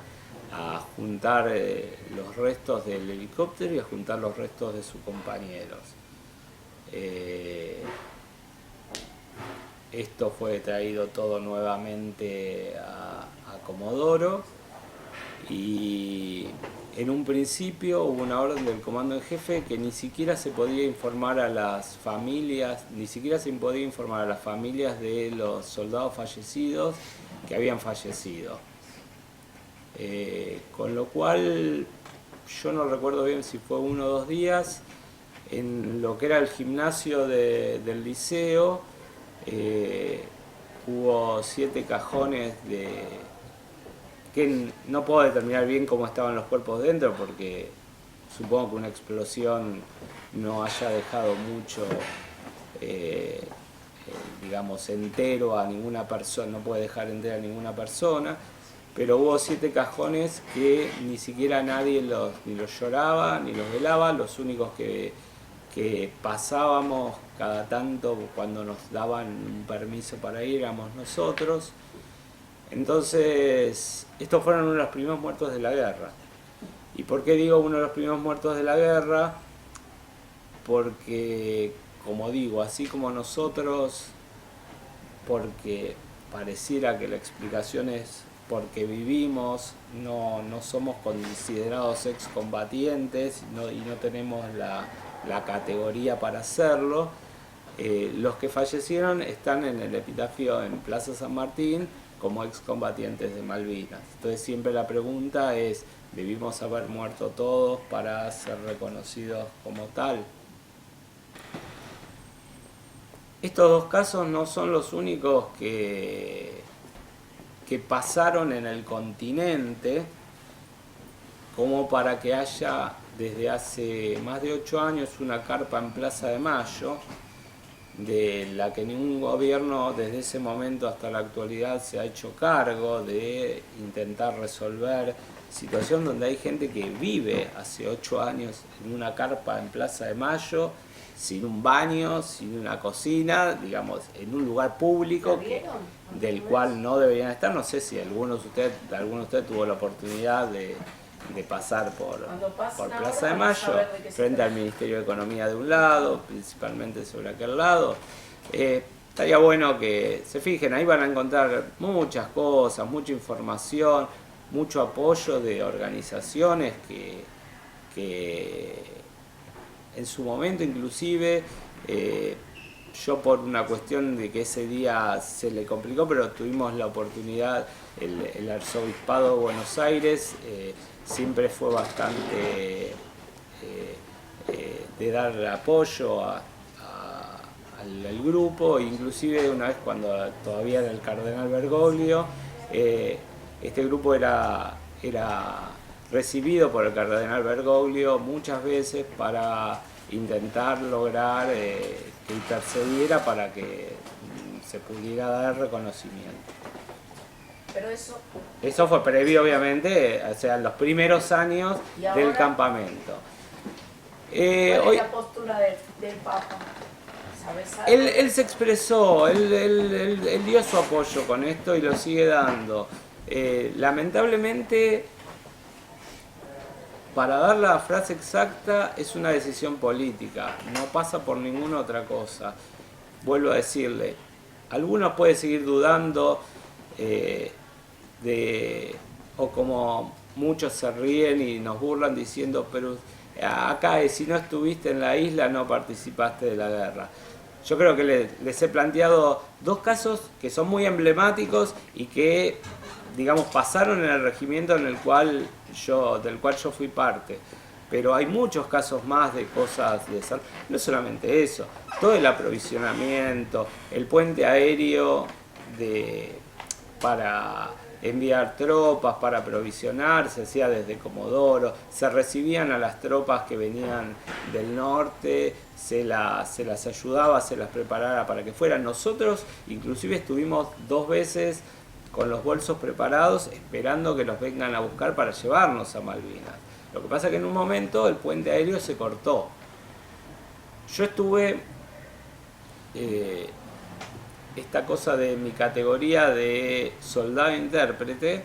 a juntar los restos del helicóptero y a juntar los restos de sus compañeros. Esto fue traído todo nuevamente a Comodoro, y en un principio hubo una orden del comando en jefe que ni siquiera se podía informar a las familias, ni siquiera se podía informar a las familias de los soldados fallecidos que habían fallecido. Con lo cual, yo no recuerdo bien si fue 1 o 2 días, en lo que era el gimnasio del liceo, hubo 7 cajones que no puedo determinar bien cómo estaban los cuerpos dentro, porque supongo que una explosión no haya dejado mucho, digamos, entero a ninguna persona, no puede dejar entera a ninguna persona, pero hubo 7 cajones que ni siquiera nadie ni los lloraba ni los velaba. Los únicos que pasábamos cada tanto cuando nos daban un permiso para ir éramos nosotros. Entonces, estos fueron uno de los primeros muertos de la guerra. ¿Y por qué digo uno de los primeros muertos de la guerra? Porque, como digo, así como nosotros, porque pareciera que la explicación es porque vivimos, no somos considerados excombatientes y no tenemos la categoría para hacerlo. Los que fallecieron están en el epitafio en Plaza San Martín como excombatientes de Malvinas. Entonces siempre la pregunta es, ¿debimos haber muerto todos para ser reconocidos como tal? Estos 2 casos no son los únicos que pasaron en el continente, como para que haya desde hace más de 8 años una carpa en Plaza de Mayo, de la que ningún gobierno desde ese momento hasta la actualidad se ha hecho cargo de intentar resolver situación donde hay gente que vive hace 8 años en una carpa en Plaza de Mayo, sin un baño, sin una cocina, digamos, en un lugar público del cual no deberían estar. No sé si alguno de ustedes tuvo la oportunidad de pasar por Plaza de Mayo, frente al Ministerio de Economía de un lado, principalmente sobre aquel lado. Estaría bueno que se fijen, ahí van a encontrar muchas cosas, mucha información, mucho apoyo de organizaciones que en su momento inclusive, yo por una cuestión de que ese día se le complicó, pero tuvimos la oportunidad, el Arzobispado de Buenos Aires siempre fue bastante de dar apoyo al grupo, inclusive una vez cuando todavía era el cardenal Bergoglio, este grupo era recibido por el cardenal Bergoglio muchas veces para intentar lograr que intercediera para que se pudiera dar reconocimiento. Pero eso fue previo, obviamente, o sea, en los primeros años del campamento. ¿Cuál es la postura del Papa? ¿Sabes algo? Él se expresó, él dio su apoyo con esto y lo sigue dando. Lamentablemente, para dar la frase exacta, es una decisión política, no pasa por ninguna otra cosa. Vuelvo a decirle, algunos pueden seguir dudando o como muchos se ríen y nos burlan diciendo, pero acá si no estuviste en la isla no participaste de la guerra. Yo creo que les he planteado 2 casos que son muy emblemáticos y que, digamos, pasaron en el regimiento del cual yo fui parte. Pero hay muchos casos más de cosas no solamente eso, todo el aprovisionamiento, el puente aéreo para enviar tropas, para aprovisionar, se hacía desde Comodoro, se recibían a las tropas que venían del norte, se las ayudaba, se las preparara para que fueran. Nosotros inclusive estuvimos 2 veces con los bolsos preparados esperando que los vengan a buscar para llevarnos a Malvinas. Lo que pasa es que en un momento el puente aéreo se cortó. Yo estuve, esta cosa de mi categoría de soldado-intérprete,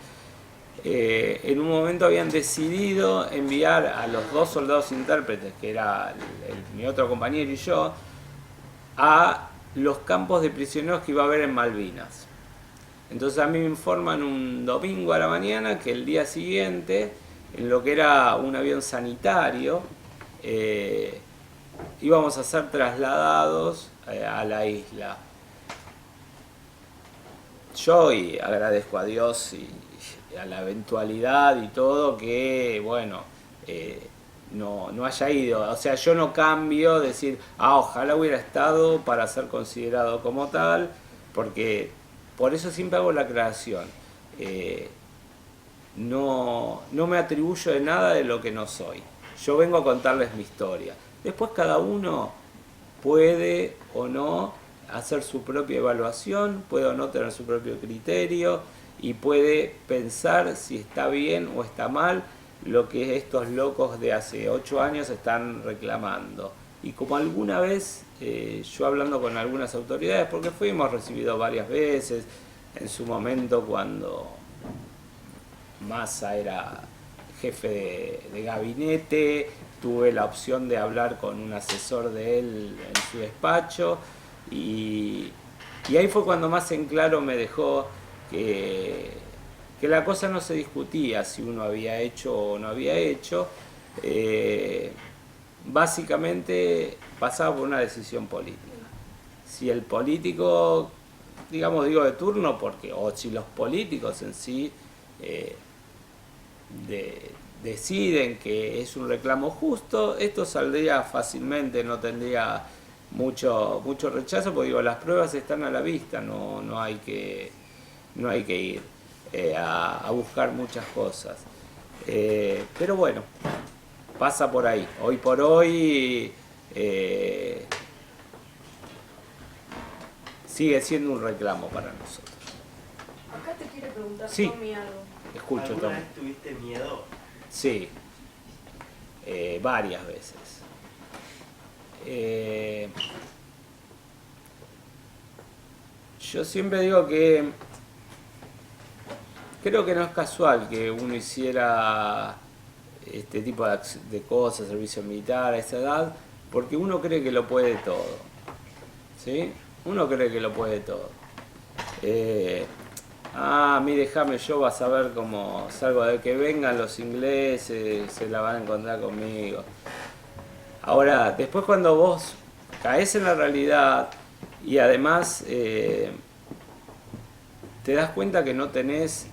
en un momento habían decidido enviar a los 2 soldados intérpretes, que era mi otro compañero y yo, a los campos de prisioneros que iba a haber en Malvinas. Entonces a mí me informan un domingo a la mañana que el día siguiente, en lo que era un avión sanitario, íbamos a ser trasladados a la isla. Yo y agradezco a Dios y a la eventualidad y todo que, bueno, no haya ido. O sea, yo no cambio decir, ojalá hubiera estado para ser considerado como tal, porque por eso siempre hago la aclaración. No me atribuyo de nada de lo que no soy. Yo vengo a contarles mi historia. Después cada uno puede o no hacer su propia evaluación, puede o no tener su propio criterio y puede pensar si está bien o está mal lo que estos locos de hace 8 años están reclamando. Y como alguna vez, yo hablando con algunas autoridades, porque fuimos recibidos varias veces, en su momento cuando Massa era jefe de gabinete, tuve la opción de hablar con un asesor de él en su despacho y ahí fue cuando más en claro me dejó que la cosa no se discutía si uno había hecho o no había hecho, básicamente pasaba por una decisión política. Si el político, digamos, digo de turno, porque o si los políticos en sí deciden que es un reclamo justo, esto saldría fácilmente, no tendría mucho rechazo, porque digo, las pruebas están a la vista, no hay que ir a buscar muchas cosas. Pero bueno, pasa por ahí. Hoy por hoy sigue siendo un reclamo para nosotros. Acá te quiere preguntar Sí. Tommy algo. Escucho, ¿Alguna Tommy. vez tuviste miedo? Sí, varias veces. Yo siempre digo que creo que no es casual que uno hiciera este tipo de cosas, servicio militar a esa edad, porque uno cree que lo puede todo. ¿Sí? Uno cree que lo puede todo. Mire, déjame, yo vas a ver cómo salgo de que vengan los ingleses, se la van a encontrar conmigo. Ahora, después cuando vos caes en la realidad y además te das cuenta que no tenés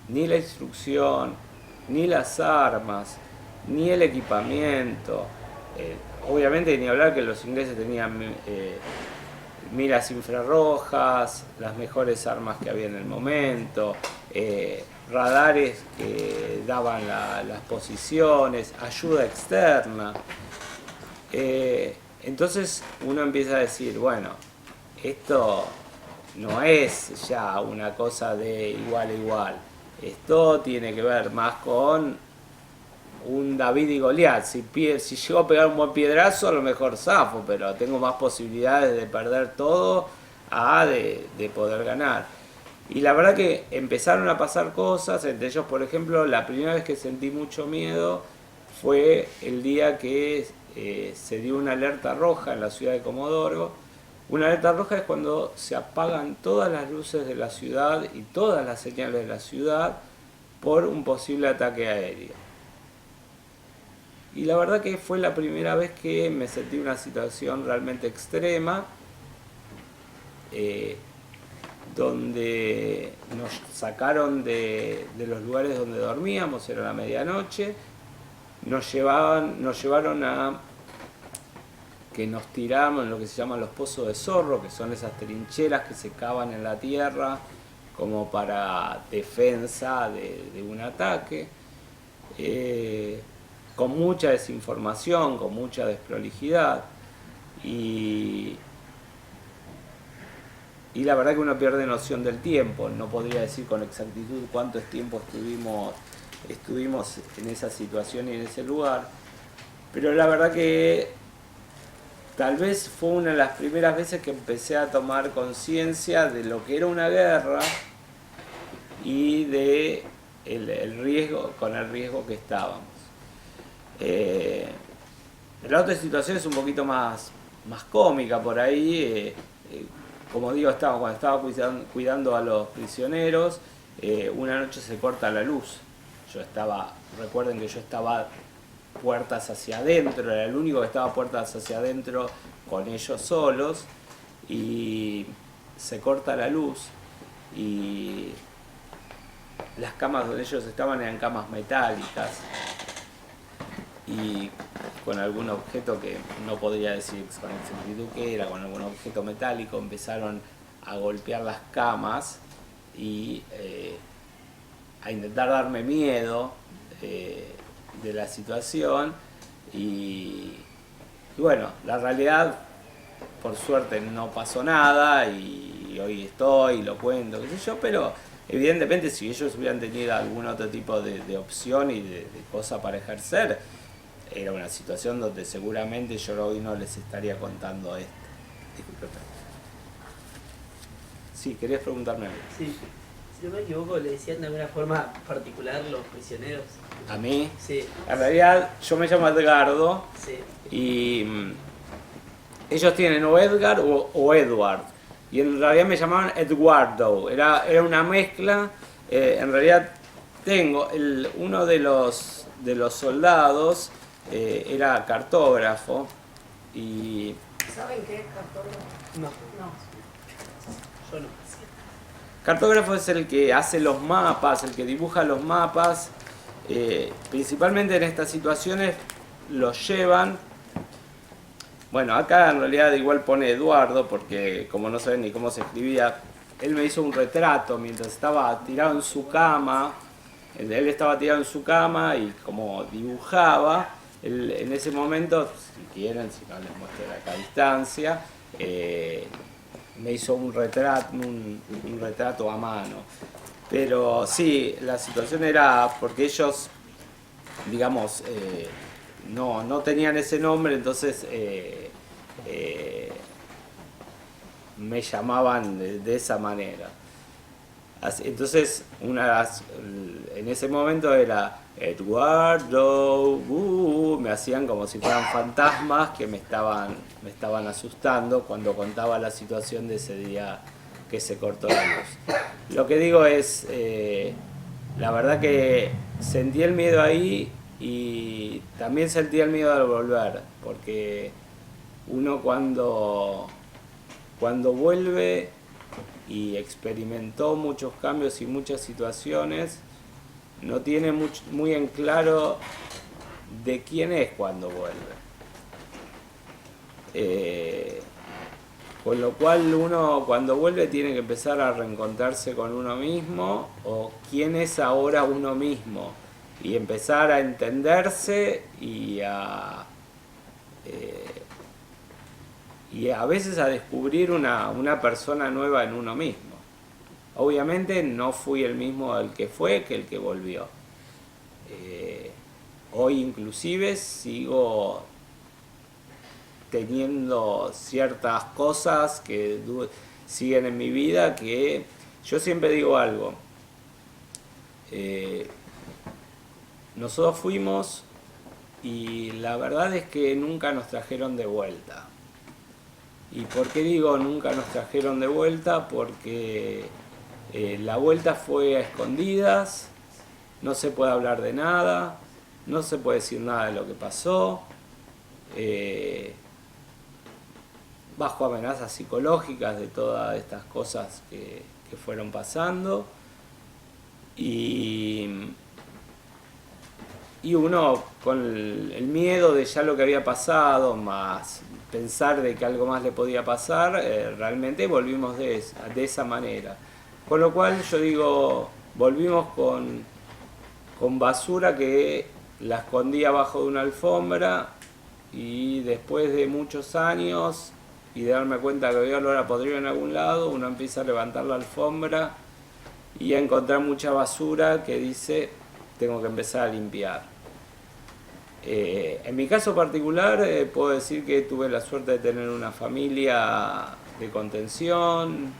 ni la instrucción, ni las armas, ni el equipamiento, obviamente ni hablar que los ingleses tenían miras infrarrojas, las mejores armas que había en el momento, radares que daban las posiciones, ayuda externa. Entonces uno empieza a decir, bueno, esto no es ya una cosa de igual a igual, esto tiene que ver más con un David y Goliat. Si llego a pegar un buen piedrazo, a lo mejor zafo, pero tengo más posibilidades de perder todo de poder ganar. Y la verdad que empezaron a pasar cosas, entre ellos, por ejemplo, la primera vez que sentí mucho miedo fue el día que se dio una alerta roja en la ciudad de Comodoro. Una alerta roja es cuando se apagan todas las luces de la ciudad y todas las señales de la ciudad por un posible ataque aéreo. Y la verdad que fue la primera vez que me sentí una situación realmente extrema, donde nos sacaron de los lugares donde dormíamos, era la medianoche, nos llevaron a que nos tiramos en lo que se llaman los pozos de zorro, que son esas trincheras que se cavan en la tierra como para defensa de un ataque. Con mucha desinformación, con mucha desprolijidad y la verdad que uno pierde noción del tiempo. No podría decir con exactitud cuánto tiempo estuvimos en esa situación y en ese lugar, pero la verdad que tal vez fue una de las primeras veces que empecé a tomar conciencia de lo que era una guerra y de el riesgo que estábamos. La otra situación es un poquito más cómica por ahí, como digo, cuando estaba cuidando a los prisioneros, una noche se corta la luz. Recuerden que yo estaba puertas hacia adentro, era el único que estaba puertas hacia adentro con ellos solos, y se corta la luz y las camas donde ellos estaban eran camas metálicas y con algún objeto que no podría decir con exactitud que era, con algún objeto metálico empezaron a golpear las camas y a intentar darme miedo de la situación y bueno, la realidad por suerte no pasó nada y hoy estoy, lo cuento, qué sé yo, pero evidentemente si ellos hubieran tenido algún otro tipo de opción y de cosa para ejercer, era una situación donde seguramente yo hoy no les estaría contando esto. Disculpe. Sí, ¿querías preguntarme algo? Sí. Si no me equivoco, ¿le decían de alguna forma particular los prisioneros? ¿A mí? Sí. En realidad yo me llamo Edgardo. Sí. Y ellos tienen o Edgar o Edward. Y en realidad me llamaban Eduardo. Era una mezcla. En realidad tengo uno de los soldados era cartógrafo. Y ¿Saben qué es cartógrafo? No, No. yo no. cartógrafo es el que hace los mapas, el que dibuja los mapas. Principalmente en estas situaciones los llevan. Bueno, acá en realidad igual pone Eduardo porque como no saben ni cómo se escribía, él me hizo un retrato mientras estaba tirado en su cama. Él estaba tirado en su cama y como dibujaba, en ese momento, si quieren, si no les muestro acá a distancia, me hizo un retrato a mano. Pero sí, la situación era porque ellos, digamos, no tenían ese nombre, entonces me llamaban de esa manera. Entonces, en ese momento era Eduardo, me hacían como si fueran fantasmas que me estaban asustando cuando contaba la situación de ese día que se cortó la luz. Lo que digo es, la verdad que sentí el miedo ahí y también sentí el miedo al volver, porque uno cuando vuelve y experimentó muchos cambios y muchas situaciones, no tiene muy en claro de quién es cuando vuelve. Con lo cual uno cuando vuelve tiene que empezar a reencontrarse con uno mismo o quién es ahora uno mismo y empezar a entenderse y a veces a descubrir una persona nueva en uno mismo. Obviamente no fui el mismo el que fue que el que volvió. Hoy inclusive sigo teniendo ciertas cosas que siguen en mi vida, que yo siempre digo algo. Nosotros fuimos y la verdad es que nunca nos trajeron de vuelta. ¿Y por qué digo nunca nos trajeron de vuelta? Porque la vuelta fue a escondidas, no se puede hablar de nada, no se puede decir nada de lo que pasó, bajo amenazas psicológicas de todas estas cosas que fueron pasando. Y uno con el miedo de ya lo que había pasado, más pensar de que algo más le podía pasar, realmente volvimos de esa manera. Con lo cual yo digo, volvimos con basura que la escondía abajo de una alfombra y después de muchos años y de darme cuenta que había olor a podrido en algún lado, uno empieza a levantar la alfombra y a encontrar mucha basura que dice, tengo que empezar a limpiar. En mi caso particular puedo decir que tuve la suerte de tener una familia de contención,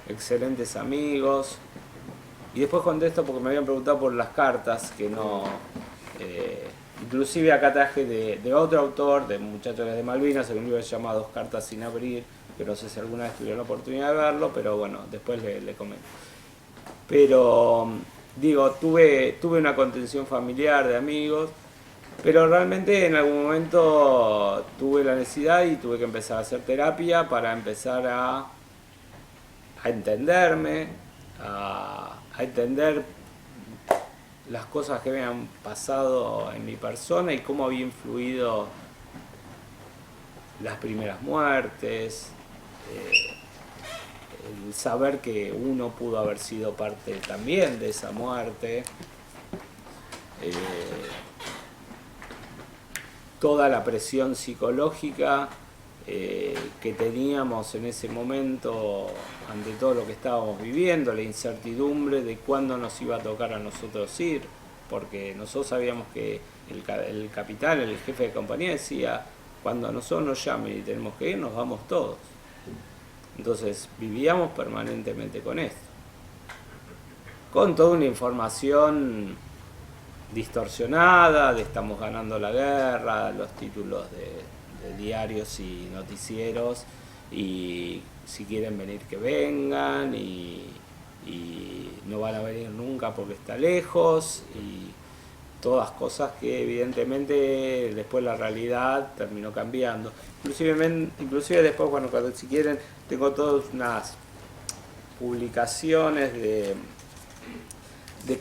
excelentes amigos, y después contesto porque me habían preguntado por las cartas, que no... inclusive acá traje de otro autor, de Muchachos de Malvinas, un libro llamado Dos cartas sin abrir, que no sé si alguna vez tuvieron la oportunidad de verlo, pero bueno, después le comento. Pero digo, tuve una contención familiar de amigos, pero realmente en algún momento tuve la necesidad y tuve que empezar a hacer terapia para empezar a entenderme, a entender las cosas que me han pasado en mi persona y cómo había influido las primeras muertes, el saber que uno pudo haber sido parte también de esa muerte, toda la presión psicológica que teníamos en ese momento ante todo lo que estábamos viviendo, la incertidumbre de cuándo nos iba a tocar a nosotros ir, porque nosotros sabíamos que el capitán, el jefe de compañía decía, cuando a nosotros nos llamen y tenemos que ir, nos vamos todos. Entonces vivíamos permanentemente con esto, con toda una información distorsionada de estamos ganando la guerra, los títulos de diarios y noticieros, y si quieren venir que vengan, y no van a venir nunca porque está lejos, y todas cosas que evidentemente después la realidad terminó cambiando. Inclusive después, bueno, si quieren, tengo todas unas publicaciones de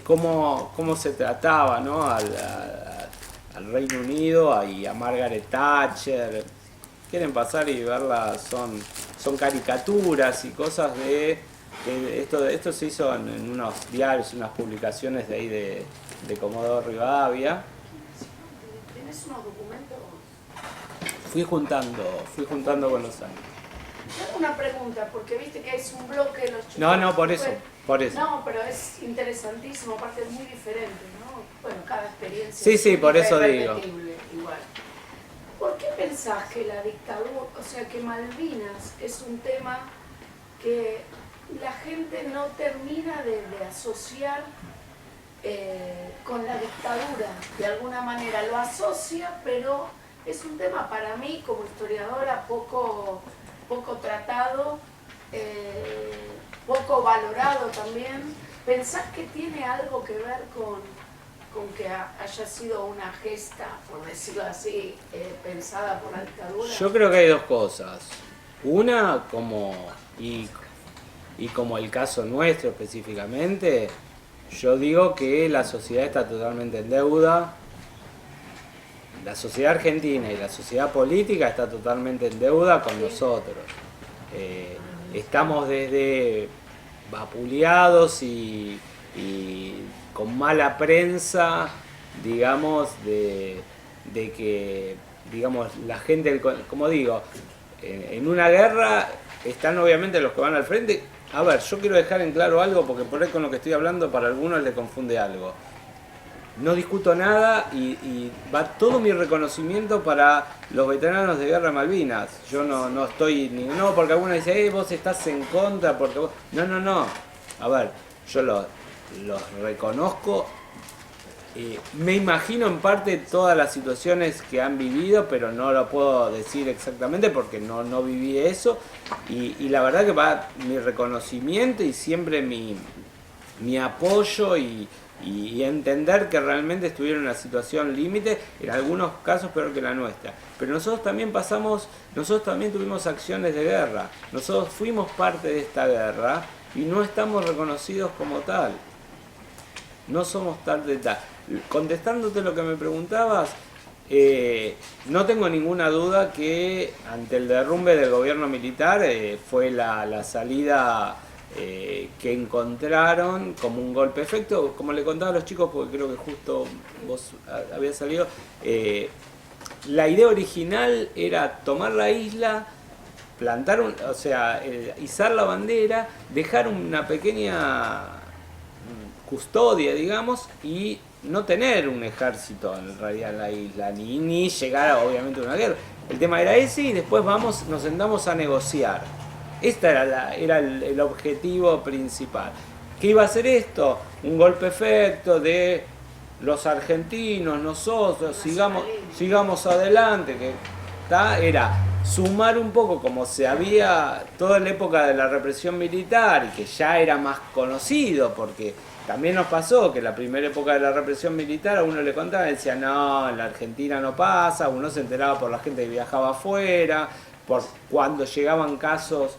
cómo se trataba, ¿no? al Reino Unido y a Margaret Thatcher. Quieren pasar y verlas, son caricaturas y cosas de esto se hizo en unos diarios, unas publicaciones de ahí de Comodoro Rivadavia. ¿Tienes unos documentos? Fui juntando con los años. Tengo una pregunta, porque viste que es un bloque de los chicos. No, por eso. No, pero es interesantísimo, aparte es muy diferente, ¿no? Bueno, cada experiencia Sí, por eso digo. Igual. ¿Por qué pensás que la dictadura, o sea, que Malvinas es un tema que la gente no termina de asociar con la dictadura? De alguna manera lo asocia, pero es un tema para mí, como historiadora, poco tratado, poco valorado también. ¿Pensás que tiene algo que ver con que haya sido una gesta, por decirlo así, pensada por la dictadura? Yo creo que hay dos cosas. Una, como el caso nuestro específicamente, yo digo que la sociedad está totalmente en deuda. La sociedad argentina y la sociedad política está totalmente en deuda con nosotros. Estamos desde vapuleados y con mala prensa, digamos, de que, digamos, la gente, como digo, en una guerra están obviamente los que van al frente. A ver, yo quiero dejar en claro algo, porque por ahí con lo que estoy hablando para algunos les confunde algo. No discuto nada y va todo mi reconocimiento para los veteranos de Guerra de Malvinas. Yo no estoy porque algunos dicen, vos estás en contra, porque vos... No. A ver, yo los reconozco. Me imagino en parte todas las situaciones que han vivido, pero no lo puedo decir exactamente porque no viví eso. Y la verdad que va mi reconocimiento y siempre mi apoyo y entender que realmente estuvieron en una situación límite, en algunos casos peor que la nuestra. Pero nosotros también tuvimos acciones de guerra, nosotros fuimos parte de esta guerra y no estamos reconocidos como tal. No somos tal de tal. Contestándote lo que me preguntabas, no tengo ninguna duda que ante el derrumbe del gobierno militar fue la salida que encontraron como un golpe de efecto, como le contaba a los chicos, porque creo que justo vos habías salido, la idea original era tomar la isla, plantar izar la bandera, dejar una pequeña custodia, digamos, y no tener un ejército en realidad en la isla, ni llegar obviamente a una guerra. El tema era ese y después nos sentamos a negociar. Este era el objetivo principal. ¿Qué iba a hacer esto? Un golpe efecto de los argentinos, nosotros, sigamos adelante. Era sumar un poco, como se había toda la época de la represión militar y que ya era más conocido, porque también nos pasó que la primera época de la represión militar a uno le contaba y decía, no, en la Argentina no pasa, uno se enteraba por la gente que viajaba afuera, por cuando llegaban casos